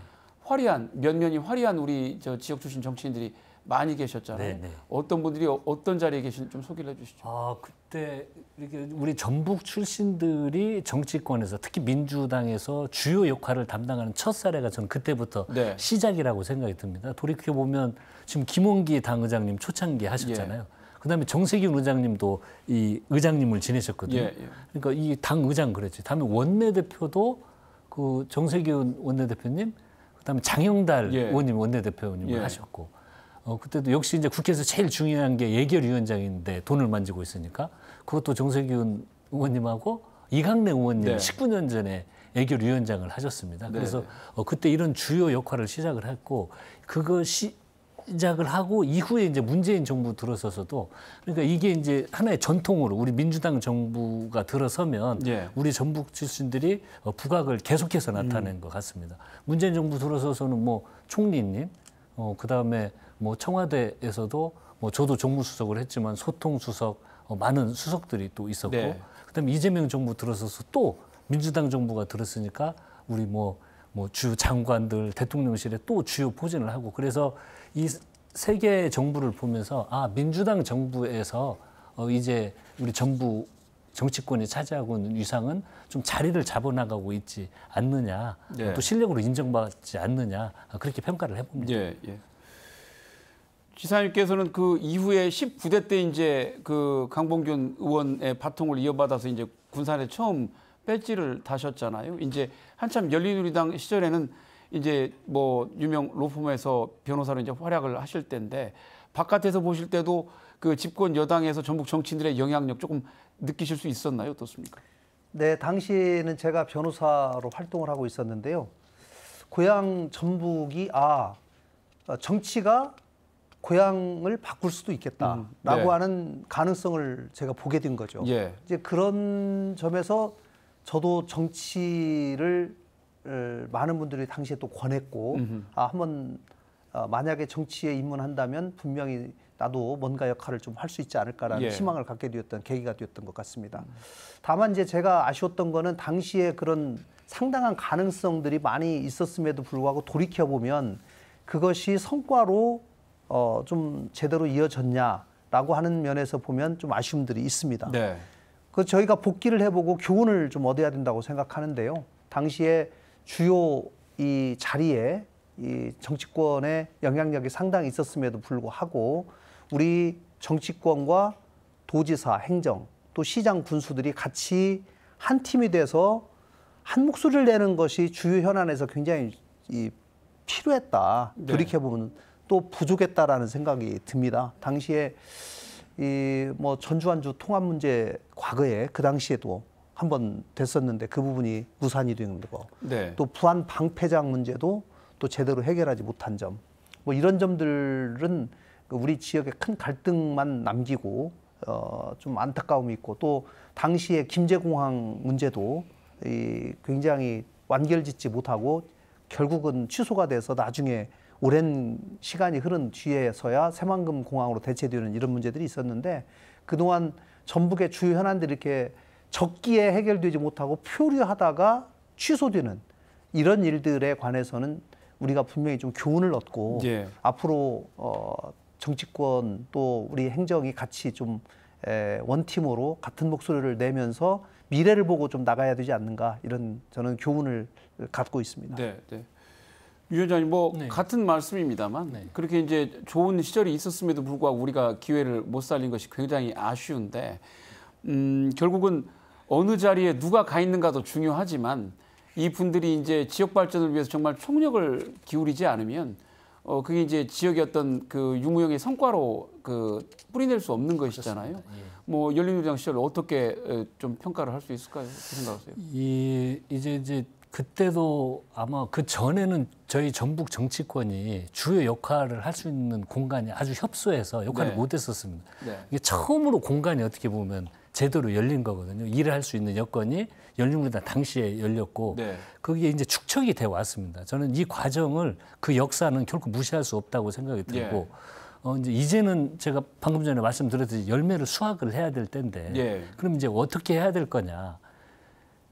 화려한 면면이 화려한 우리 저 지역 출신 정치인들이 많이 계셨잖아요. 네네. 어떤 분들이 어떤 자리에 계신지 좀 소개를 해주시죠. 그때 이렇게 우리 전북 출신들이 정치권에서 특히 민주당에서 주요 역할을 담당하는 첫 사례가 저는 그때부터 시작이라고 생각이 듭니다. 돌이켜 보면 지금 김원기 당의장님 초창기 하셨잖아요. 그다음에 정세균 의장님도 이 의장님을 지내셨거든요. 그러니까 이 당 의장 그랬지. 다음에 원내대표도 그 정세균 원내대표님, 그다음에 장영달 의원님 원내대표님을 하셨고. 그때도 역시 이제 국회에서 제일 중요한 게 예결위원장인데 돈을 만지고 있으니까 그것도 정세균 의원님하고 이강래 의원님 19년 전에 예결위원장을 하셨습니다. 그래서 그때 이런 주요 역할을 시작을 했고 그거 시작을 하고 이후에 이제 문재인 정부 들어서서도 그러니까 이게 이제 하나의 전통으로 우리 민주당 정부가 들어서면 우리 전북 출신들이 부각을 계속해서 나타낸 것 같습니다. 문재인 정부 들어서서는 뭐 총리님, 그다음에 뭐 청와대에서도 뭐 저도 정무수석을 했지만 소통수석 많은 수석들이 또 있었고 그다음에 이재명 정부 들어서서 또 민주당 정부가 들었으니까 우리 뭐 주 장관들 대통령실에 또 주요 포진을 하고 그래서 이 세 개의 정부를 보면서 민주당 정부에서 이제 우리 전북 정치권이 차지하고 있는 위상은 좀 자리를 잡아나가고 있지 않느냐 또 실력으로 인정받지 않느냐 그렇게 평가를 해봅니다. 지사님께서는 그 이후에 19대 때 이제 그 강봉균 의원의 바통을 이어받아서 이제 군산에 처음 배지를 다셨잖아요. 이제 한참 열린우리당 시절에는 이제 뭐 유명 로펌에서 변호사로 이제 활약을 하실 때인데 바깥에서 보실 때도 그 집권 여당에서 전북 정치인들의 영향력 조금 느끼실 수 있었나요? 어떻습니까? 네, 당시에는 제가 변호사로 활동을 하고 있었는데요. 고향 전북이 정치가 고향을 바꿀 수도 있겠다라고 네. 하는 가능성을 제가 보게 된 거죠. 예. 이제 그런 점에서 저도 정치를 많은 분들이 당시에 또 권했고 한번 만약에 정치에 입문한다면 분명히 나도 뭔가 역할을 좀 할 수 있지 않을까라는 예. 희망을 갖게 되었던 계기가 되었던 것 같습니다. 다만 이제 제가 아쉬웠던 거는 당시에 그런 상당한 가능성들이 많이 있었음에도 불구하고 돌이켜 보면 그것이 성과로 좀 제대로 이어졌냐라고 하는 면에서 보면 좀 아쉬움들이 있습니다. 네. 그 저희가 복기를 해보고 교훈을 좀 얻어야 된다고 생각하는데요. 당시에 주요 이 자리에 이 정치권의 영향력이 상당히 있었음에도 불구하고 우리 정치권과 도지사, 행정, 또 시장, 군수들이 같이 한 팀이 돼서 한 목소리를 내는 것이 주요 현안에서 굉장히 필요했다. 네. 돌이켜보면 또 부족했다라는 생각이 듭니다. 당시에 뭐 전주완주 통합 문제 과거에 그 당시에도 한번 됐었는데 그 부분이 무산이 되는 거. 네. 또 부안 방패장 문제도 또 제대로 해결하지 못한 점. 뭐 이런 점들은 우리 지역에 큰 갈등만 남기고 좀 안타까움이 있고 또 당시에 김제공항 문제도 굉장히 완결짓지 못하고 결국은 취소가 돼서 나중에 오랜 시간이 흐른 뒤에서야 새만금 공항으로 대체되는 이런 문제들이 있었는데 그동안 전북의 주요 현안들이 이렇게 적기에 해결되지 못하고 표류하다가 취소되는 이런 일들에 관해서는 우리가 분명히 좀 교훈을 얻고 예. 앞으로 정치권 또 우리 행정이 같이 좀 원팀으로 같은 목소리를 내면서 미래를 보고 좀 나가야 되지 않는가 이런 저는 교훈을 갖고 있습니다. 네, 네. 유 위원장님 뭐 네. 같은 말씀입니다만 네. 그렇게 이제 좋은 시절이 있었음에도 불구하고 우리가 기회를 못 살린 것이 굉장히 아쉬운데 결국은 어느 자리에 누가 가 있는가도 중요하지만 이 분들이 이제 지역 발전을 위해서 정말 총력을 기울이지 않으면 그게 이제 지역의 어떤 그 유무형의 성과로 뿌리낼 수 없는 것이잖아요. 예. 뭐 열린우리당 시절을 어떻게 좀 평가를 할 수 있을까요? 어떻게 생각하세요? 이제 그때도 아마 그 전에는 저희 전북 정치권이 주요 역할을 할 수 있는 공간이 아주 협소해서 역할을 네. 못했었습니다. 네. 이게 처음으로 공간이 어떻게 보면 제대로 열린 거거든요. 일을 할 수 있는 여건이 열린우리당 당시에 열렸고 네. 그게 이제 축적이 돼 왔습니다. 저는 이 과정을 그 역사는 결코 무시할 수 없다고 생각이 들고 이제는 제가 방금 전에 말씀드렸듯이 열매를 수확을 해야 될 때인데 예. 그럼 이제 어떻게 해야 될 거냐?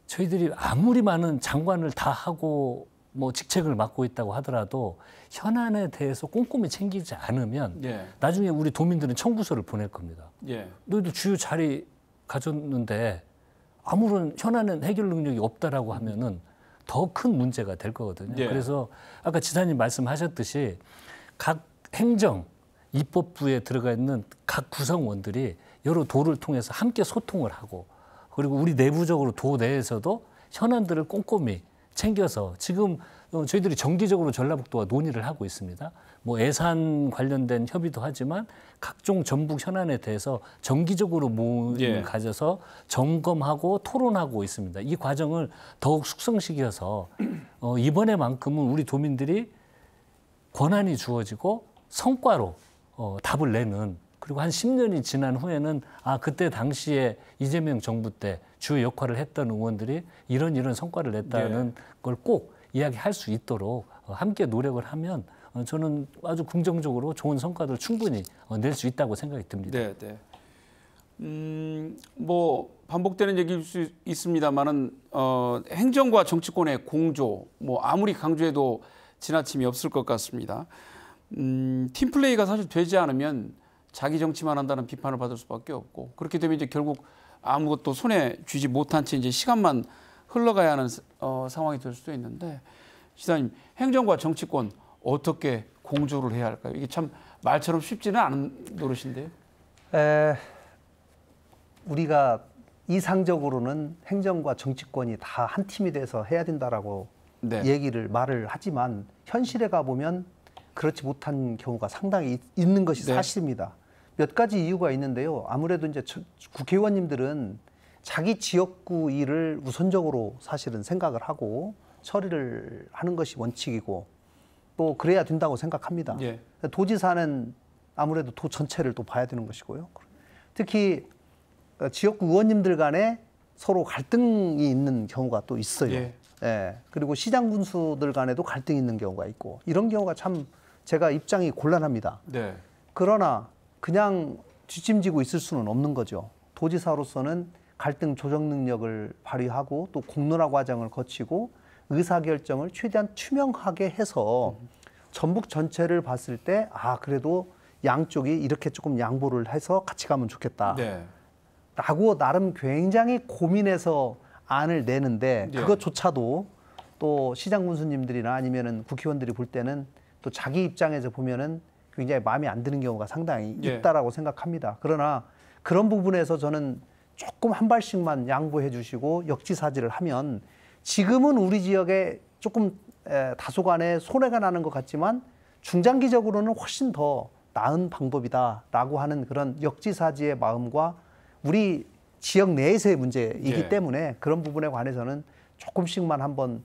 저희들이 아무리 많은 장관을 다 하고 뭐 직책을 맡고 있다고 하더라도 현안에 대해서 꼼꼼히 챙기지 않으면 예. 나중에 우리 도민들은 청구서를 보낼 겁니다. 예. 너희도 주요 자리 가졌는데 아무런 현안은 해결 능력이 없다라고 하면은 더 큰 문제가 될 거거든요. 예. 그래서 아까 지사님 말씀하셨듯이 각 행정, 입법부에 들어가 있는 각 구성원들이 여러 도를 통해서 함께 소통을 하고 그리고 우리 내부적으로 도 내에서도 현안들을 꼼꼼히 챙겨서 지금 저희들이 정기적으로 전라북도와 논의를 하고 있습니다. 뭐 예산 관련된 협의도 하지만 각종 전북 현안에 대해서 정기적으로 모임을 예. 가져서 점검하고 토론하고 있습니다. 이 과정을 더욱 숙성시켜서 이번에만큼은 우리 도민들이 권한이 주어지고 성과로 답을 내는 그리고 한 10년이 지난 후에는 그때 당시에 이재명 정부 때 주요 역할을 했던 의원들이 이런 성과를 냈다는 걸 꼭 이야기할 수 있도록 함께 노력을 하면 저는 아주 긍정적으로 좋은 성과를 충분히 낼 수 있다고 생각이 듭니다. 네, 네. 뭐 반복되는 얘기일 수 있습니다만은 행정과 정치권의 공조, 뭐 아무리 강조해도 지나침이 없을 것 같습니다. 팀플레이가 사실 되지 않으면 자기 정치만 한다는 비판을 받을 수밖에 없고 그렇게 되면 이제 결국 아무것도 손에 쥐지 못한 채 이제 시간만 흘러가야 하는 상황이 될 수도 있는데 시사님 행정과 정치권 어떻게 공조를 해야 할까요? 이게 참 말처럼 쉽지는 않은 노릇인데요. 우리가 이상적으로는 행정과 정치권이 다 한 팀이 돼서 해야 된다라고 네. 말을 하지만 현실에 가보면 그렇지 못한 경우가 상당히 있는 것이 네. 사실입니다. 몇 가지 이유가 있는데요. 아무래도 이제 국회의원님들은 자기 지역구 일을 우선적으로 사실은 생각을 하고 처리를 하는 것이 원칙이고 또 그래야 된다고 생각합니다. 예. 도지사는 아무래도 도 전체를 또 봐야 되는 것이고요. 특히 지역구 의원님들 간에 서로 갈등이 있는 경우가 또 있어요. 예. 예. 그리고 시장 군수들 간에도 갈등이 있는 경우가 있고 이런 경우가 참 제가 입장이 곤란합니다. 네. 그러나 그냥 뒷짐지고 있을 수는 없는 거죠. 도지사로서는 갈등 조정 능력을 발휘하고 또 공론화 과정을 거치고 의사결정을 최대한 투명하게 해서 전북 전체를 봤을 때 그래도 양쪽이 이렇게 조금 양보를 해서 같이 가면 좋겠다. 네. 라고 나름 굉장히 고민해서 안을 내는데 네. 그것조차도 또 시장 군수님들이나 아니면은 국회의원들이 볼 때는 또 자기 입장에서 보면은 굉장히 마음에 안 드는 경우가 상당히 예. 있다라고 생각합니다. 그러나 그런 부분에서 저는 조금 한 발씩만 양보해 주시고 역지사지를 하면 지금은 우리 지역에 조금 다소간에 손해가 나는 것 같지만 중장기적으로는 훨씬 더 나은 방법이다라고 하는 그런 역지사지의 마음과 우리 지역 내에서의 문제이기 예. 때문에 그런 부분에 관해서는 조금씩만 한번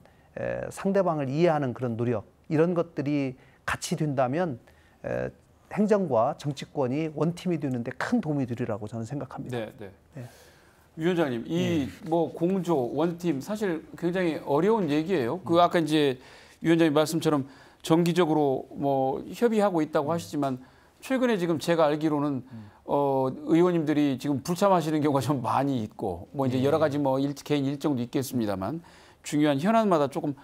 상대방을 이해하는 그런 노력 이런 것들이 같이 된다면 행정과 정치권이 원팀이 되는데 큰 도움이 되리라고 저는 생각합니다. 네, 네. 네. 위원장님, 이 뭐 공조 원팀 사실 굉장히 어려운 얘기예요. 그 아까 이제 위원장님 말씀처럼 정기적으로 뭐 협의하고 있다고 하시지만 최근에 지금 제가 알기로는 의원님들이 지금 불참하시는 경우가 좀 많이 있고 뭐 이제 여러 가지 뭐 개인 일정도 있겠습니다만 중요한 현안마다 조금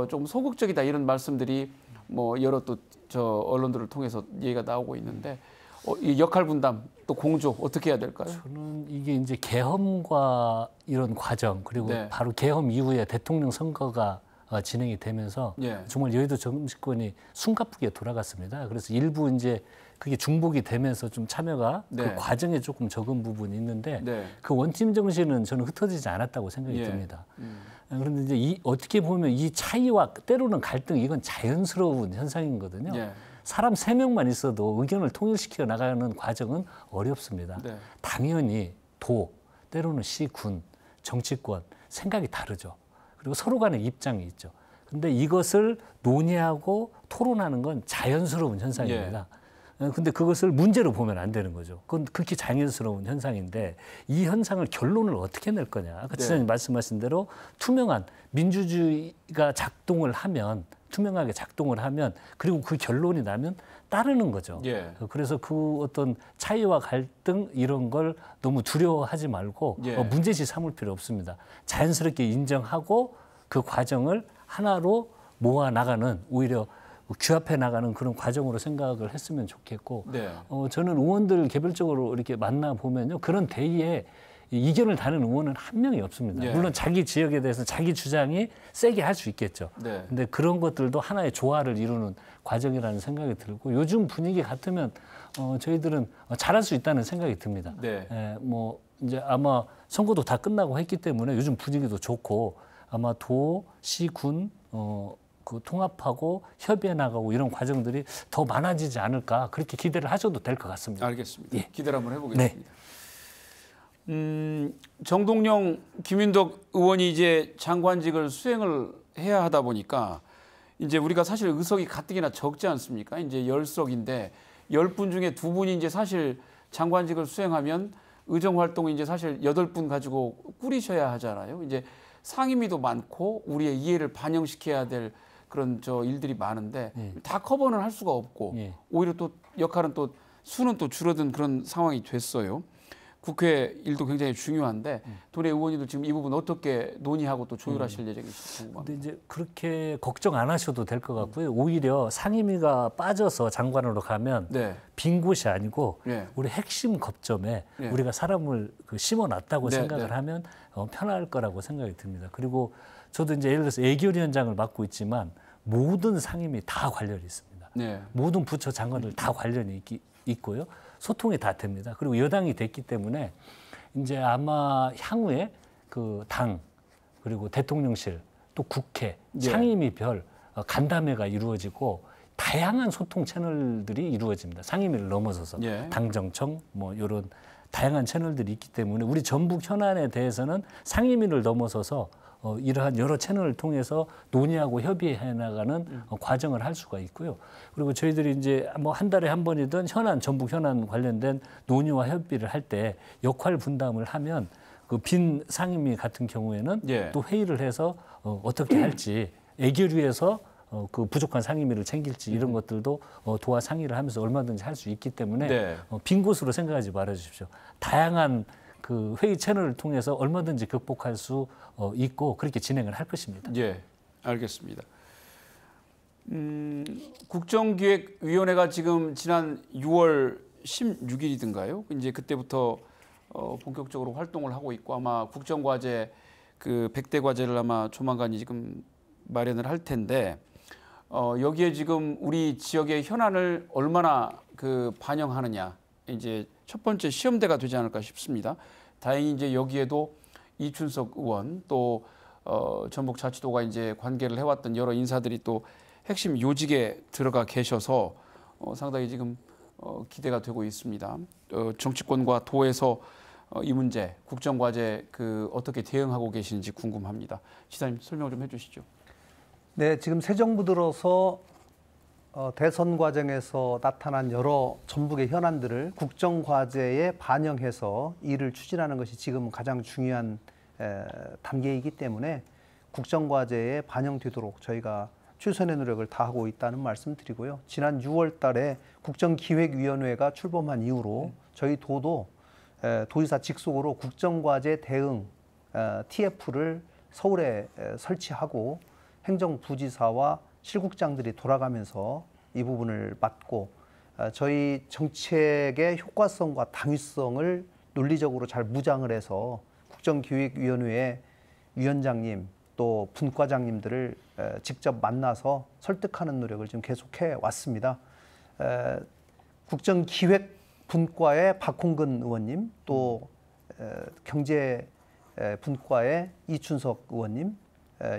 좀 소극적이다 이런 말씀들이 뭐 여러 또 저 언론들을 통해서 얘기가 나오고 있는데 이 역할 분담 또 공조 어떻게 해야 될까요? 저는 이게 이제 계엄과 이런 과정 그리고 네. 바로 계엄 이후에 대통령 선거가 진행이 되면서 예. 정말 여의도 정치권이 숨가쁘게 돌아갔습니다. 그래서 일부 이제 그게 중복이 되면서 좀 참여가 네. 그 과정에 조금 적은 부분이 있는데 네. 그 원팀 정신은 저는 흩어지지 않았다고 생각이 예. 듭니다. 그런데 이제 어떻게 보면 이 차이와 때로는 갈등 이건 자연스러운 현상이거든요. 예. 사람 3명만 있어도 의견을 통일시켜 나가는 과정은 어렵습니다. 네. 당연히 때로는 시, 군, 정치권 생각이 다르죠. 그리고 서로 간의 입장이 있죠. 근데 이것을 논의하고 토론하는 건 자연스러운 현상입니다. 근데 그것을 문제로 보면 안 되는 거죠. 그건 극히 자연스러운 현상인데 이 현상을 결론을 어떻게 낼 거냐. 아까 지사님 말씀하신 대로 투명한 민주주의가 작동을 하면 투명하게 작동을 하면 그리고 그 결론이 나면 따르는 거죠. 예. 그래서 그 어떤 차이와 갈등 이런 걸 너무 두려워하지 말고 예. 문제시 삼을 필요 없습니다. 자연스럽게 인정하고 그 과정을 하나로 모아 나가는 오히려 규합해 나가는 그런 과정으로 생각을 했으면 좋겠고 네. 저는 의원들 개별적으로 이렇게 만나 보면요 그런 대의에 이견을 다는 의원은 한 명이 없습니다. 예. 물론 자기 지역에 대해서 자기 주장이 세게 할 수 있겠죠. 네. 근데 그런 것들도 하나의 조화를 이루는 과정이라는 생각이 들고 요즘 분위기 같으면 저희들은 잘할 수 있다는 생각이 듭니다. 네. 뭐 이제 아마 선거도 다 끝나고 했기 때문에 요즘 분위기도 좋고 아마 도, 시, 군 그 통합하고 협의해 나가고 이런 과정들이 더 많아지지 않을까 그렇게 기대를 하셔도 될 것 같습니다. 알겠습니다. 예. 기대를 한번 해보겠습니다. 정동영, 김윤덕 의원이 이제 장관직을 수행을 해야 하다 보니까 이제 우리가 사실 의석이 가뜩이나 적지 않습니까? 이제 10석인데 10분 중에 2분이 이제 사실 장관직을 수행하면 의정 활동이 이제 사실 8분 가지고 꾸리셔야 하잖아요. 이제 상임위도 많고 우리의 이해를 반영시켜야 될 그런 일들이 많은데 다 커버는 할 수가 없고 오히려 또 역할은 또 수는 또 줄어든 그런 상황이 됐어요. 국회 일도 굉장히 중요한데 도내 의원님도 지금 이 부분 어떻게 논의하고 또 조율하실 예정이신지 궁금합니다. 근데 이제 그렇게 걱정 안 하셔도 될 것 같고요. 오히려 상임위가 빠져서 장관으로 가면 네. 빈 곳이 아니고 네. 우리 핵심 겁점에 네. 우리가 사람을 심어놨다고 네, 생각을 네. 하면 편할 거라고 생각이 듭니다. 그리고 저도 이제 예를 들어서 애결위원장을 맡고 있지만 모든 상임위 다 관련이 있습니다. 네. 모든 부처 장관들 다 관련이 있고요. 소통이 다 됩니다. 그리고 여당이 됐기 때문에 이제 아마 향후에 그 당 그리고 대통령실 또 국회 상임위별 간담회가 이루어지고 다양한 소통 채널들이 이루어집니다. 상임위를 넘어서서 당정청 뭐 이런 다양한 채널들이 있기 때문에 우리 전북 현안에 대해서는 상임위를 넘어서서 이러한 여러 채널을 통해서 논의하고 협의해 나가는 과정을 할 수가 있고요. 그리고 저희들이 이제 뭐 한 달에 한 번이든 전북 현안 관련된 논의와 협의를 할 때 역할 분담을 하면 그 빈 상임위 같은 경우에는 예. 또 회의를 해서 어떻게 할지 애결위에서 그 부족한 상임위를 챙길지 이런 것들도 도와 상의를 하면서 얼마든지 할 수 있기 때문에 네. 빈 곳으로 생각하지 말아 주십시오. 다양한 그 회의 채널을 통해서 얼마든지 극복할 수 있고 그렇게 진행을 할 것입니다. 예, 알겠습니다. 국정기획위원회가 지금 지난 6월 16일이든가요? 이제 그때부터 본격적으로 활동을 하고 있고 아마 국정과제 그 100대 과제를 아마 조만간 지금 마련을 할 텐데 여기에 지금 우리 지역의 현안을 얼마나 그 반영하느냐 이제 첫 번째 시험대가 되지 않을까 싶습니다. 다행히 이제 여기에도 이춘석 의원 또 전북자치도가 이제 관계를 해왔던 여러 인사들이 또 핵심 요직에 들어가 계셔서 상당히 지금 기대가 되고 있습니다. 정치권과 도에서 이 문제 국정과제 그 어떻게 대응하고 계시는지 궁금합니다. 지사님 설명 좀 해주시죠. 네, 지금 새 정부 들어서 대선 과정에서 나타난 여러 전북의 현안들을 국정과제에 반영해서 일을 추진하는 것이 지금 가장 중요한 단계이기 때문에 국정과제에 반영되도록 저희가 최선의 노력을 다하고 있다는 말씀 드리고요. 지난 6월 달에 국정기획위원회가 출범한 이후로 저희 도도 도지사 직속으로 국정과제 대응 TF를 서울에 설치하고 행정부지사와 실국장들이 돌아가면서 이 부분을 맡고 저희 정책의 효과성과 당위성을 논리적으로 잘 무장을 해서 국정기획위원회의 위원장님 또 분과장님들을 직접 만나서 설득하는 노력을 지금 계속해 왔습니다. 국정기획분과의 박홍근 의원님 또 경제분과의 이춘석 의원님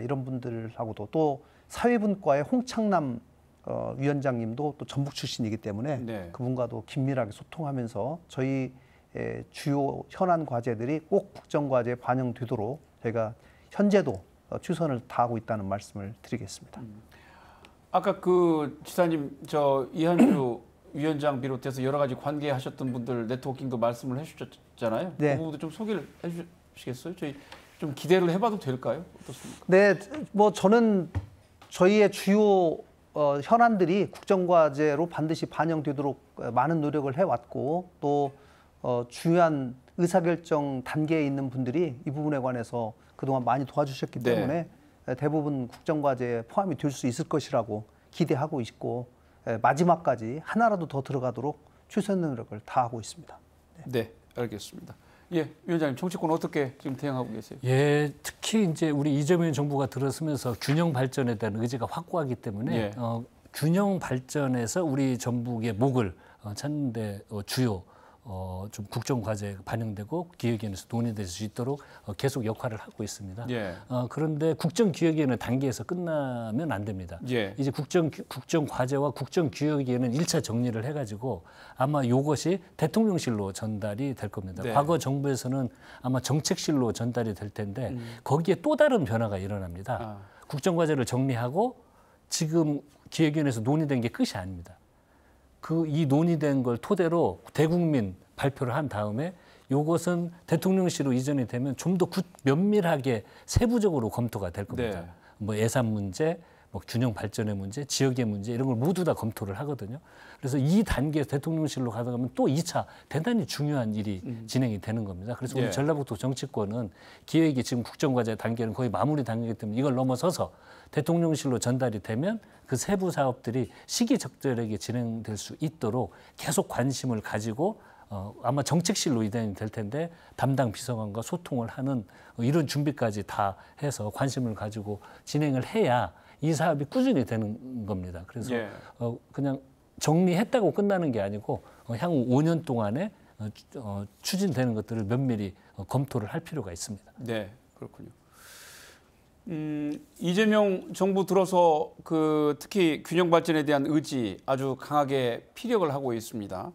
이런 분들하고도 또 사회분과의 홍창남 위원장님도 또 전북 출신이기 때문에 네. 그분과도 긴밀하게 소통하면서 저희 주요 현안 과제들이 꼭 국정과제에 반영되도록 저희가 현재도 최선을 다하고 있다는 말씀을 드리겠습니다. 아까 그 지사님 저 이한주 위원장 비롯해서 여러 가지 관계하셨던 분들 네트워킹도 말씀을 해주셨잖아요. 네. 그 부분도 좀 소개를 해주시겠어요? 저희 좀 기대를 해봐도 될까요? 어떻습니까? 네, 뭐 저는 저희의 주요 현안들이 국정과제로 반드시 반영되도록 많은 노력을 해왔고 또 중요한 의사결정 단계에 있는 분들이 이 부분에 관해서 그동안 많이 도와주셨기 때문에 대부분 국정과제에 포함이 될 수 있을 것이라고 기대하고 있고 마지막까지 하나라도 더 들어가도록 최선의 노력을 다하고 있습니다. 네, 알겠습니다. 예, 위원장님 정치권 어떻게 지금 대응하고 계세요? 예, 특히 이제 우리 이재명 정부가 들어서면서 균형 발전에 대한 의지가 확고하기 때문에 예. 균형 발전에서 우리 전북의 목을 찾는데 주요 좀 국정 과제에 반영되고 기획위원회에서 논의될 수 있도록 계속 역할을 하고 있습니다. 예. 그런데 국정기획위원회 단계에서 끝나면 안 됩니다. 예. 이제 국정 과제와 국정기획위원회는 1차 정리를 해가지고 아마 이것이 대통령실로 전달이 될 겁니다. 네. 과거 정부에서는 아마 정책실로 전달이 될 텐데 거기에 또 다른 변화가 일어납니다. 아. 국정 과제를 정리하고 지금 기획위원회에서 논의된 게 끝이 아닙니다. 이 논의된 걸 토대로 대국민 발표를 한 다음에 이것은 대통령실로 이전이 되면 좀 더 면밀하게 세부적으로 검토가 될 겁니다. 네. 뭐 예산 문제, 뭐 균형 발전의 문제, 지역의 문제 이런 걸 모두 다 검토를 하거든요. 그래서 이 단계에서 대통령실로 가다 가면 또 2차 대단히 중요한 일이 진행이 되는 겁니다. 그래서 예. 우리 전라북도 정치권은 기획이 지금 국정과제 단계는 거의 마무리 단계이기 때문에 이걸 넘어서서 대통령실로 전달이 되면 그 세부 사업들이 시기적절하게 진행될 수 있도록 계속 관심을 가지고 아마 정책실로 이전이 될 텐데 담당 비서관과 소통을 하는 이런 준비까지 다 해서 관심을 가지고 진행을 해야 이 사업이 꾸준히 되는 겁니다. 그래서 예. 그냥 정리했다고 끝나는 게 아니고 향후 5년 동안에 추진되는 것들을 면밀히 검토를 할 필요가 있습니다. 네, 그렇군요. 이재명 정부 들어서 특히 균형 발전에 대한 의지 아주 강하게 피력을 하고 있습니다.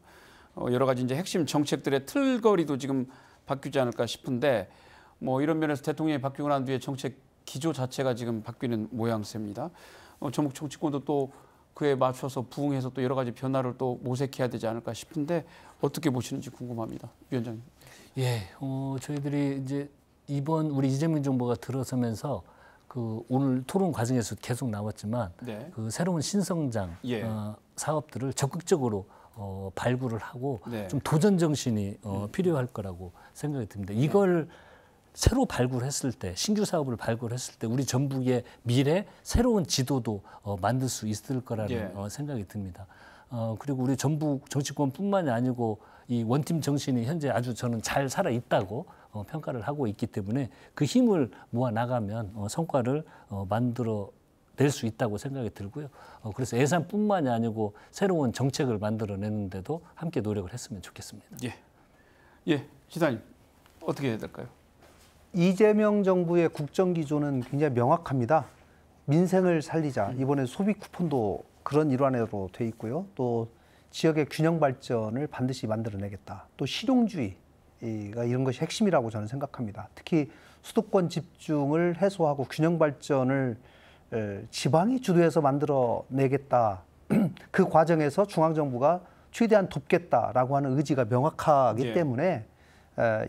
여러 가지 이제 핵심 정책들의 틀거리도 지금 바뀌지 않을까 싶은데 뭐 이런 면에서 대통령이 바뀌고 난 뒤에 정책 기조 자체가 지금 바뀌는 모양새입니다. 전북 정치권도 또 그에 맞춰서 부응해서 또 여러 가지 변화를 또 모색해야 되지 않을까 싶은데 어떻게 보시는지 궁금합니다. 위원장님. 예, 저희들이 이제 이번 우리 이재명 정부가 들어서면서 그 오늘 토론 과정에서 계속 나왔지만 네. 그 새로운 신성장 예. 사업들을 적극적으로 발굴을 하고 네. 좀 도전 정신이 필요할 거라고 생각이 듭니다. 이걸 새로 발굴했을 때, 신규 사업을 발굴했을 때 우리 전북의 미래 새로운 지도도 만들 수 있을 거라는 예. 생각이 듭니다. 그리고 우리 전북 정치권뿐만이 아니고 이 원팀 정신이 현재 아주 저는 잘 살아 있다고 평가를 하고 있기 때문에 그 힘을 모아 나가면 성과를 만들어 낼 수 있다고 생각이 들고요. 그래서 예산뿐만이 아니고 새로운 정책을 만들어내는데도 함께 노력을 했으면 좋겠습니다. 예, 예, 시사님 어떻게 해야 될까요? 이재명 정부의 국정 기조는 굉장히 명확합니다. 민생을 살리자. 이번에 소비 쿠폰도 그런 일환으로 돼 있고요. 또 지역의 균형 발전을 반드시 만들어내겠다. 또 실용주의가 이런 것이 핵심이라고 저는 생각합니다. 특히 수도권 집중을 해소하고 균형 발전을 지방이 주도해서 만들어내겠다. 그 과정에서 중앙정부가 최대한 돕겠다라고 하는 의지가 명확하기 예. 때문에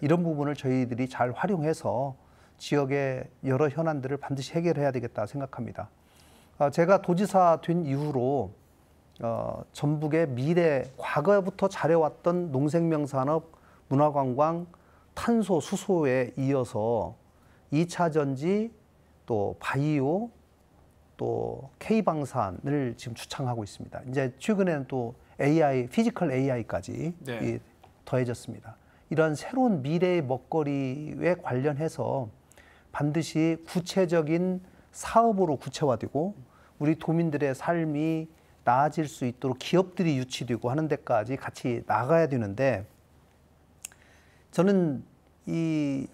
이런 부분을 저희들이 잘 활용해서 지역의 여러 현안들을 반드시 해결해야 되겠다 생각합니다. 제가 도지사 된 이후로 전북의 미래, 과거부터 잘해왔던 농생명산업, 문화관광, 탄소, 수소에 이어서 2차 전지, 또 바이오, 또 K방산을 지금 추창하고 있습니다. 이제 최근에는 또 AI, 피지컬 AI까지 네. 더해졌습니다. 이런 새로운 미래의 먹거리에 관련해서 반드시 구체적인 사업으로 구체화되고 우리 도민들의 삶이 나아질 수 있도록 기업들이 유치되고 하는 데까지 같이 나가야 되는데 저는 이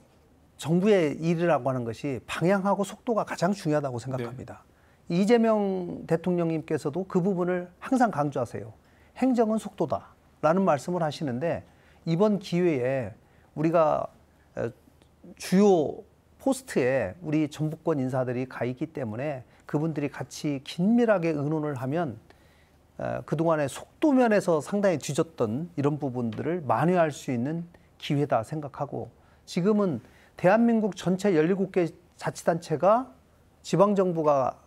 정부의 일이라고 하는 것이 방향하고 속도가 가장 중요하다고 생각합니다. 네. 이재명 대통령님께서도 그 부분을 항상 강조하세요. 행정은 속도다라는 말씀을 하시는데 이번 기회에 우리가 주요 포스트에 우리 전북권 인사들이 가 있기 때문에 그분들이 같이 긴밀하게 의논을 하면 그동안의 속도 면에서 상당히 뒤졌던 이런 부분들을 만회할 수 있는 기회다 생각하고 지금은 대한민국 전체 17개 자치단체가 지방정부가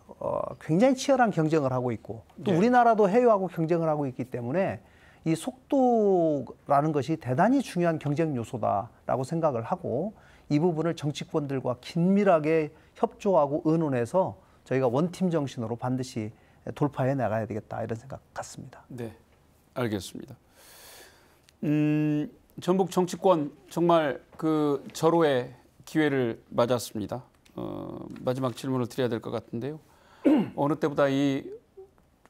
굉장히 치열한 경쟁을 하고 있고 또 우리나라도 해외하고 경쟁을 하고 있기 때문에 이 속도라는 것이 대단히 중요한 경쟁 요소다라고 생각을 하고 이 부분을 정치권들과 긴밀하게 협조하고 의논해서 저희가 원팀 정신으로 반드시 돌파해 나가야 되겠다 이런 생각 같습니다. 네, 알겠습니다. 전북 정치권 정말 그 절호의 기회를 맞았습니다. 마지막 질문을 드려야 될 것 같은데요. 어느 때보다 이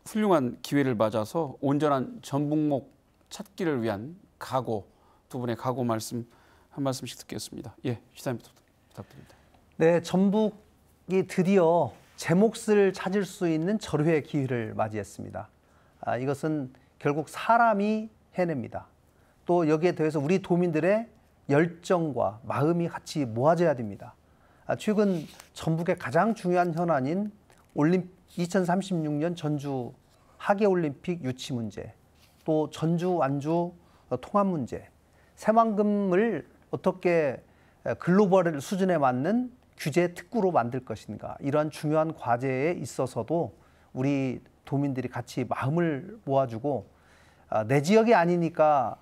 훌륭한 기회를 맞아서 온전한 전북목 찾기를 위한 각오, 두 분의 각오 말씀 한 말씀씩 듣겠습니다. 예, 시사님부터 부탁드립니다. 네, 전북이 드디어 제 몫을 찾을 수 있는 절호의 기회를 맞이했습니다. 이것은 결국 사람이 해냅니다. 또 여기에 더해서 우리 도민들의 열정과 마음이 같이 모아져야 됩니다. 최근 전북의 가장 중요한 현안인 2036년 전주 하계올림픽 유치 문제, 또 전주 완주 통합 문제, 새만금을 어떻게 글로벌 수준에 맞는 규제 특구로 만들 것인가 이러한 중요한 과제에 있어서도 우리 도민들이 같이 마음을 모아주고 내 지역이 아니니까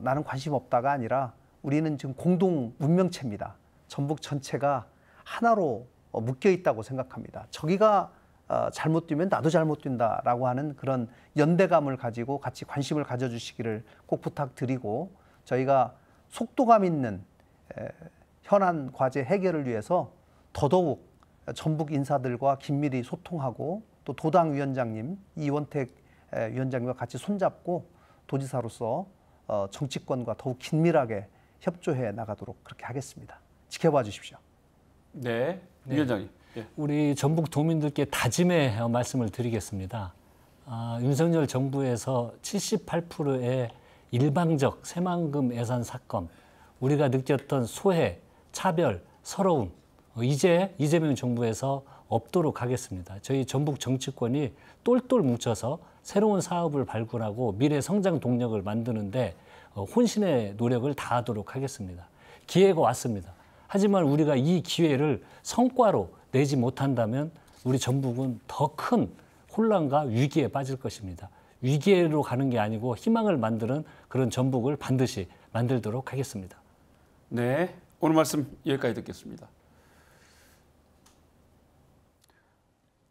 나는 관심 없다가 아니라 우리는 지금 공동 문명체입니다. 전북 전체가 하나로 묶여 있다고 생각합니다. 저기가 잘못 뛰면 나도 잘못 뛴다라고 하는 그런 연대감을 가지고 같이 관심을 가져주시기를 꼭 부탁드리고 저희가 속도감 있는 현안 과제 해결을 위해서 더더욱 전북 인사들과 긴밀히 소통하고 또 도당 위원장님 이원택 위원장님과 같이 손잡고 도지사로서 정치권과 더욱 긴밀하게 협조해 나가도록 그렇게 하겠습니다. 지켜봐 주십시오. 네, 위원장님. 예. 우리 전북 도민들께 다짐의 말씀을 드리겠습니다. 윤석열 정부에서 78%의 일방적 새만금 예산 사건, 우리가 느꼈던 소외, 차별, 서러움, 이제 이재명 정부에서 없도록 하겠습니다. 저희 전북 정치권이 똘똘 뭉쳐서 새로운 사업을 발굴하고 미래 성장 동력을 만드는데 혼신의 노력을 다하도록 하겠습니다. 기회가 왔습니다. 하지만 우리가 이 기회를 성과로 내지 못한다면 우리 전북은 더 큰 혼란과 위기에 빠질 것입니다. 위기로 가는 게 아니고 희망을 만드는 그런 전북을 반드시 만들도록 하겠습니다. 네, 오늘 말씀 여기까지 듣겠습니다.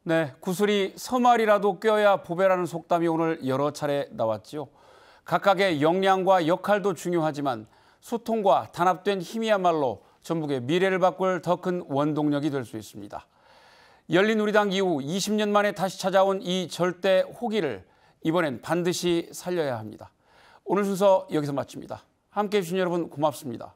네, 구슬이 서말이라도 껴야 보배라는 속담이 오늘 여러 차례 나왔죠. 각각의 역량과 역할도 중요하지만 소통과 단합된 힘이야말로 전북의 미래를 바꿀 더 큰 원동력이 될 수 있습니다. 열린우리당 이후 20년 만에 다시 찾아온 이 절대 호기를 이번엔 반드시 살려야 합니다. 오늘 순서 여기서 마칩니다. 함께해 주신 여러분 고맙습니다.